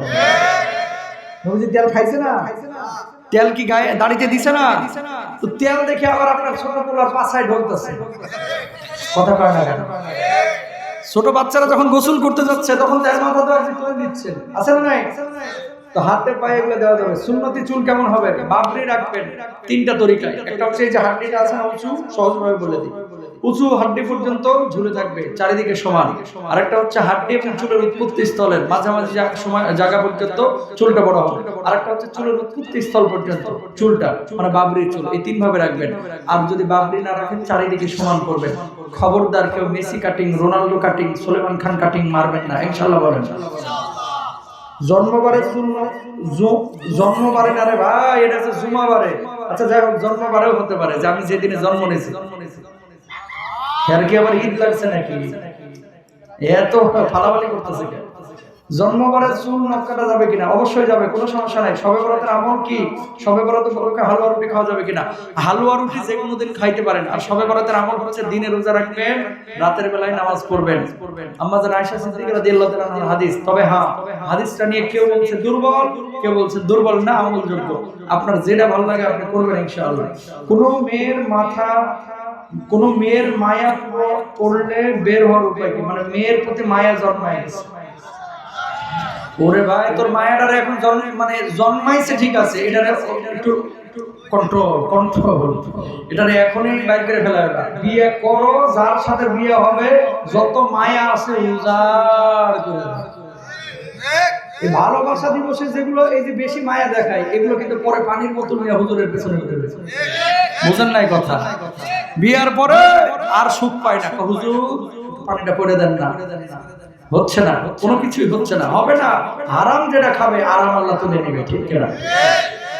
নবীজি তেল খাইছে না? তেল কি গায়ে দাড়িতে দিছে না? তো তেল দেখে আবার আপনার ছোট পোলার পাছায় ঢলতেছে, কথা কয় না কেন? ছোট বাচ্চারা যখন গোসল করতে যাচ্ছে তখন তার মাথা তো আর তুলে দিচ্ছেন, আছে না নাই? তো হাতে পায়ে এগুলো দেওয়া যাবে। সুন্নতি চুল কেমন হবে? বাবরি রাখবেন তিনটা তরিকায়। একটা হচ্ছে এই যে হাড্ডিটা আছে না উঁচু, সহজভাবে বলে দিই, উঁচু হাড্ডি পর্যন্ত ঝুলে থাকবে, চারিদিকে সমান। আরেকটা হচ্ছে হাড্ডি এবং চুলের উৎপত্তি স্থলের মাঝামাঝি জায়গা পর্যন্ত চুলটা বড় হবে। আরেকটা হচ্ছে চুলের উৎপত্তি স্থল পর্যন্ত চুলটা, মানে বাবরি চুল, এই তিন ভাবে রাখবেন। আর যদি বাবরি না রাখেন চারিদিকে সমান করবেন। খবরদার কেউ Messi cutting, Ronaldo cutting, Suleman Khan cutting মারবেন না, ইনশাআল্লাহ বলেন। জন্মবারে জন্মবারে না রে ভাই, এটা হচ্ছে জুমাবারে। আচ্ছা যাই হোক, জন্মবারেও হতে পারে যে আমি যেদিনে জন্ম নিয়েছি। কি আবার ঈদ লাগছে নাকি? এত ফালাফালি করতেছে কেন? জন্মবারের চুল নখ কাটা যাবে কিনা? অবশ্যই যাবে, কোনো সমস্যা নাই। শবে বরাতের আমল কি? শবে বরাতে উপলক্ষে হালুয়া রুটি খাওয়া যাবে কিনা? হালুয়া রুটি যে কোনো দিন খাইতে পারেন। আর শবে বরাতের আমল হচ্ছে দিনে রোজা রাখবেন, রাতের বেলায় নামাজ পড়বেন। আম্মা জান আয়েশা সিদ্দিকা রাদিয়াল্লাহু তাআলা আনহার হাদিস। তবে হ্যাঁ, হাদিসটা নিয়ে কেউ বলছে দুর্বল, কেউ বলছে দুর্বল না, আমলযোগ্য। আপনার যেটা ভালো লাগে আপনি করবেন ইনশাআল্লাহ। কোন মেয়ের মায়া পড়লে বের হওয়ার উপায় কি? মানে মেয়ের প্রতি মায়া জন্মাইছে, ওরে ভাই তোর মায়াটারে এখন জন্মাইছে ঠিক আছে, এটারে একটু কন্ট্রোল এটারে এখনই বাইর করে ফেলা হবে। বিয়ে করো, যার সাথে বিয়ে হবে যত মায়া আছে উজাড় করে দাও। এই ভালোবাসা দিবসে যেগুলো এই যে বেশি মায়া দেখায়, এগুলো কিন্তু পরে পানির মতো নিয়ে হুজুরের পেছনে ঘুরে গেছে। বুঝেন নাই কথা? বিয়ার পরে আর সুখ পায় না, হুজুর পানিটা পড়ে দেন না, হচ্ছে না, কোনো কিছুই হচ্ছে না, হবে না। হারাম যেটা খাবে আরাম আল্লাহ তুলে নেবে, ঠিক কিনা?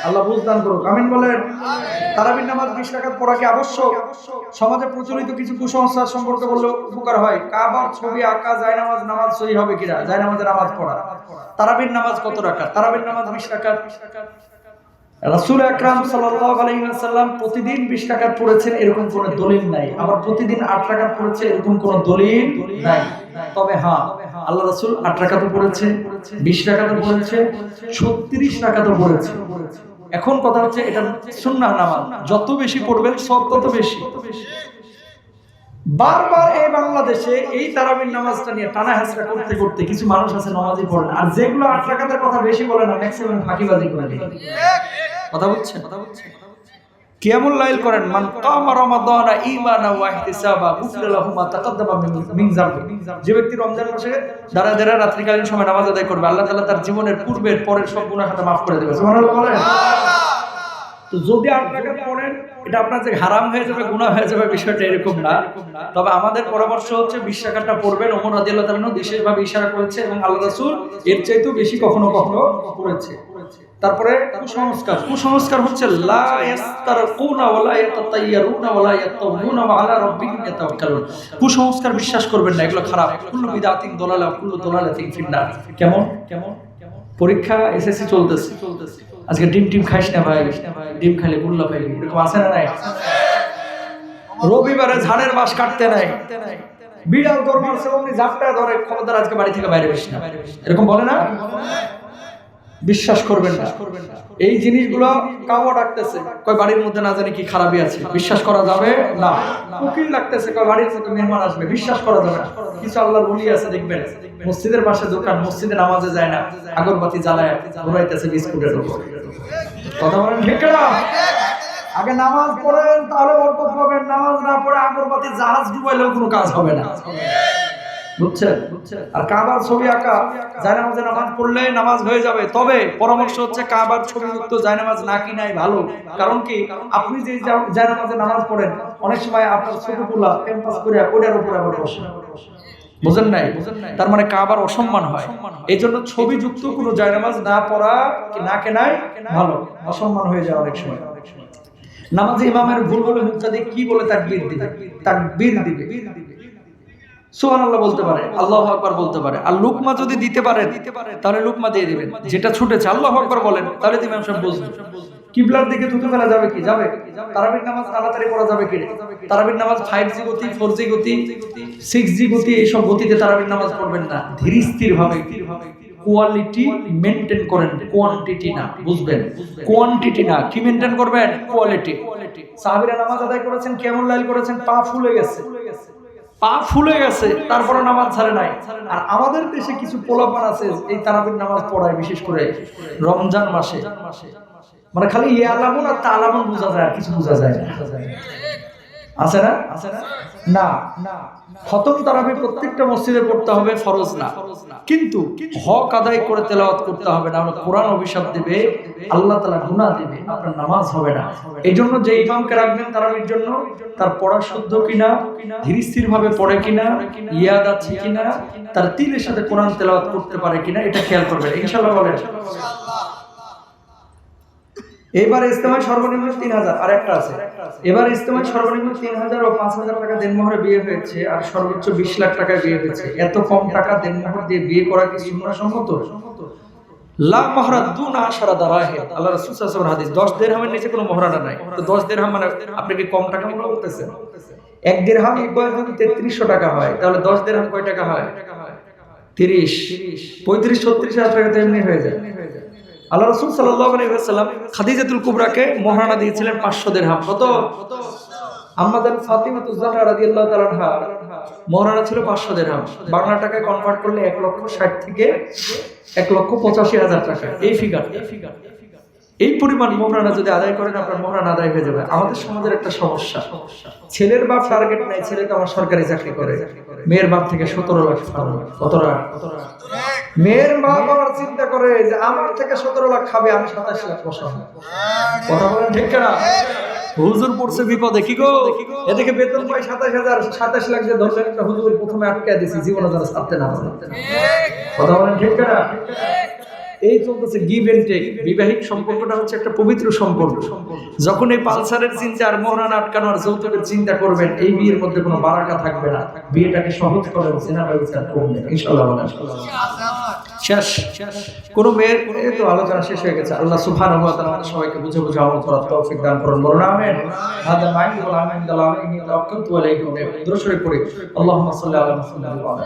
আল্লাহ বুঝদান করুক, আমিন বলেন। তারাবির নামাজ 20 রাকাত পড়া কি আবশ্যক? সমাজে প্রচলিত কিছু কুসংস্কার সম্পর্কে বললে উপকার হয়। কাবার ছবি আঁকা, জায়নামাজ, নামাজ সহি হবে কিনা? জায়নামাজে নামাজ পড়া। তারাবির নামাজ কত রাকাত? তারাবির নামাজ 20 রাকাত। রাসূল আকরাম সাল্লাল্লাহু আলাইহি ওয়াসাল্লাম প্রতিদিন 20 রাকাত পড়েছেন এরকম কোনো দলিল নাই। আবার প্রতিদিন 8 রাকাত পড়েছে এরকম কোনো দলিল নাই। তবে হ্যাঁ, আল্লাহ রাসূল 8 রাকাতও পড়েছে, 20 রাকাতও পড়েছে, 36 রাকাতও পড়েছে। এখন কথা হচ্ছে এটা সুন্নাহ নামাজ, যত বেশি পড়বেন সব তত বেশি। বারবার এই বাংলাদেশে এই তারাবির নামাজটা নিয়ে টানা হেঁচড়া করতে করতে কিছু মানুষ আছে নামাজই পড়ে না। আর যেগুলো 8 রাকাতের কথা বেশি বলে না, ম্যাক্সিমাম ফাঁকিবাজি করে দেয়। কথা বুঝছেন? কিয়ামুল লাইল করেন, মান কামা রমাদানা ঈমানান ওয়া ইহতিসাবা গুফিরা লাহু মা তাকাদ্দামা মিন যামবি। যে ব্যক্তি রমজান মাসে দাঁড়া দাঁড়া রাত্রিকালীন সময় নামাজ আদায় করবে, আল্লাহ তাআলা তার জীবনের পূর্বের পরের সব গুনাহ খাতা maaf করে দেবে। সুবহানাল্লাহ বলেন। তো যদি 8 রাকাত পড়েন, এটা আপনার যে হারাম হয়ে যাবে, গুনাহ হয়ে যাবে, বিষয়টা এরকম না। তবে আমাদের পরামর্শ হচ্ছে 20 রাকাতটা পড়বেন। ওমর রাদিয়াল্লাহু তাআলা বিশেষভাবে ইশারা করেছে এবং আল্লাহ রাসূল এর চাইতেও বেশি কখনো কখনো পড়েছে। তারপরে কুসংস্কার। কুসংস্কার হচ্ছে লা ইয়াস্তারকুনা ওয়ালা ইয়াতাতাইয়ারুনা ওয়ালা ইয়াতাউনুনা ওয়া আলা রাব্বিহিম ইয়াতাওয়াক্কালুন। কুসংস্কার বিশ্বাস করবেন না, এগুলো খারাপ। কুল্লু বিদআতিন দালালা কুল্লু দালালাতিন ফিন্নার। কেমন পরীক্ষা এসএসসি চলতেছে, আজকে ডিম খাইস না ভাই, ডিম খাইলে গুল্লা পাইবি, এরকম আছে না নাই? রবিবারে ঝাড়ের বাস কাটতে নাই, বিড়াল তোর মারছে অমনি ঝাপটা ধরে, খবরদার আজকে বাড়ি থেকে বাইরে বেশ না, এরকম বলে না? বিশ্বাস করবেন না। এই জিনিসগুলো কাও ডাকতেছে, কয় বাড়ির মধ্যে না জানি কি খারাপই আছে, বিশ্বাস করা যাবে না। উকিল লাগতেছে, কয় বাড়ির মধ্যে মেহমান আসবে, বিশ্বাস করা যাবে না। কিছু আল্লাহর ওলি আছে দেখবেন, মসজিদের পাশে দোকান, মসজিদে নামাজে যায় না, আগরবাতি জ্বালায় ঘুরাইতেছে বিস্কুটের উপর। কথা বলেন ঠিক না? আগে নামাজ পড়েন, তাহলে বরকত পাবেন। নামাজ না পড়ে আগরবাতি জাহাজ ডুবাইলেও কোনো কাজ হবে না, বুঝছেন? আর কাবার ছবি আঁকা, জায়নামাজে নামাজ পড়লে নামাজ হয়ে যাবে। তবে পরামর্শ হচ্ছে কাবার ছবিযুক্ত জায়নামাজ না কিনাই ভালো। কারণ কি, আপনি যে জায়নামাজে নামাজ পড়েন, অনেক সময় আপনার ছোটগুলা ক্যাম্পাস করে ওটার উপর আবার বসে, বুঝেন নাই? তার মানে কাবার অসম্মান হয়। এই জন্য ছবিযুক্ত কোনো জায়নামাজ না পড়া না কেনাই ভালো, অসম্মান হয়ে যায় অনেক সময়। নামাজে ইমামের ভুল হলে মুক্তাদি কি বলে তাকবীর দিবে, তাকবীর দিবে, সুবহানাল্লাহ বলতে পারে, আল্লাহু আকবার বলতে পারে। আর লুকমা যদি দিতে পারেন তাহলে লুকমা দিয়ে দিবেন, যেটা ছুটেছে আল্লাহু আকবার বলেন, তাহলে ইমাম সাহেব বুঝবে। কিবলার দিকে থুতু ফেলা যাবে কি? যাবে। তারাবির নামাজ তাড়াতাড়ি পড়া যাবে কি? তারাবির নামাজ 5G গতি, 4G গতি, 6G গতি, এইসব গতিতে তারাবির নামাজ পড়বেন না। ধীর স্থির ভাবে কোয়ালিটি মেইনটেইন করেন, কোয়ান্টিটি না, বুঝবেন? কোয়ান্টিটি না, কি মেইনটেইন করবেন? কোয়ালিটি। সাহাবীরা নামাজ আদায় করেছেন, কেমন লাইল করেছেন, পা ফুলে গেছে, তারপরে নামাজ ছাড়ে নাই। আর আমাদের দেশে কিছু পোলাপান আছে এই তারাবির নামাজ পড়ায়, বিশেষ করে রমজান মাসে, মানে খালি ইয়ালামুন আর তালামুন বোঝা যায়, আর কিছু বোঝা যায় না। আছে না? না, খতম তারাবি প্রত্যেকটা মসজিদে পড়তে হবে, ফরজ না। কিন্তু হক আদায় করে তেলাওয়াত করতে হবে, না হলে কোরআন অভিশাপ দেবে, আল্লাহ তাআলা গুনাহ দেবে, আপনার নামাজ হবে না। এই জন্য যে ইমামকে রাখবেন তারাবির জন্য, তার পড়া শুদ্ধ কিনা, ধীর স্থির ভাবে পড়ে কিনা, ইয়াদ আছে কিনা, তার তিলের সাথে কোরআন তেলাওয়াত করতে পারে কিনা, এটা খেয়াল করবেন ইনশাআল্লাহ। বলেন এবার ইজতেমায় সর্বনিম্ন 3000, আর একটা আছে, এবার ইজতেমায় সর্বনিম্ন 3000 ও 5000 টাকা দেনমোহরে বিয়ে হয়েছে, আর সর্বোচ্চ 20 লাখ টাকায় বিয়ে হয়েছে। এত কম টাকা দেনমোহর দিয়ে বিয়ে করা কি সুন্নাহসম্মত? লা মাহরা দুনা আশারা দারাহিম, আল্লাহ রাসূল সাল্লাল্লাহু আলাইহি ওয়াসাল্লাম হাদিস। 10 দিরহামের নিচে কোনো মহরানা নাই। তো 10 দিরহাম মানে আপনি কি কম টাকা মনে করতেছেন? 1 দিরহাম যদি 3300 টাকা হয়, তাহলে 10 দিরহাম কয় টাকা হয়? 30, 35, 36 হাজার টাকা তো এমনি হয়ে যায়। আল্লাহ রাসূল সাল্লাল্লাহু আলাইহি ওয়াসাল্লাম খাদিজাতুল কুবরাকে মহারানা দিয়েছিলেন 500 দিরহাম। কত? আম্মাজান ফাতিমাতুজ জাহরা রাদিয়াল্লাহু তাআলা আনহা মহারানা ছিল 500 দিরহাম। বাংলা টাকায় কনভার্ট করলে 1,60,000 থেকে 1,85,000 টাকা, এই ফিগার। এই পরিমাণ মহারানা যদি আদায় করেন, আপনার মহারানা আদায় হয়ে যাবে। আমাদের সমাজের একটা সমস্যা, ছেলের বাপ টার্গেট নাই, ছেলে তো আমার সরকারি চাকরি করে, মেয়ের বাপ থেকে 17 লাখ খাবে। কত লাখ? মেয়ের মা বাবার চিন্তা করে যে আমার থেকে 17 লাখ খাবে, আমি 27 লাখ বসাবো। কথা বলেন ঠিক না? হুজুর পড়ছে বিপদে, কি গো, এদিকে বেতন পায় 27,000, 27 লাখ যে ধরলেন একটা হুজুর প্রথমে আটকে দিয়েছে, জীবনে যারা ছাড়তে না পারে। কথা বলেন ঠিক না? এই চলতেছে গিভ এন্ড টেক। বিবাহিক সম্পর্কটা হচ্ছে একটা পবিত্র সম্পর্ক। যখন এই পালসারের চিন্তা আর মহারানা আটকানো আর যৌতুকের চিন্তা করবেন, এই বিয়ের মধ্যে কোনো বারাকা থাকবে না। বিয়েটাকে সহজ করেন, জিনা ব্যবস্থা করবেন ইনশাআল্লাহ। শেষ কোন মেয়ের তো আলোচনা শেষ হয়ে গেছে। আল্লাহ সুবহানাহু ওয়া তাআলা আমাদের সবাইকে বুঝে বুঝে আমল করার তৌফিক দান করুন, বলুন আমিন। হাদা মাইন ওয়া আমিন দালাল ইন্নী তাওয়াক্কালতু আলাইহি ওয়া সাল্লাম। দুরূদ শরীফ পড়ি, আল্লাহুম্মা সাল্লি আলা মুহাম্মাদ ওয়া আলা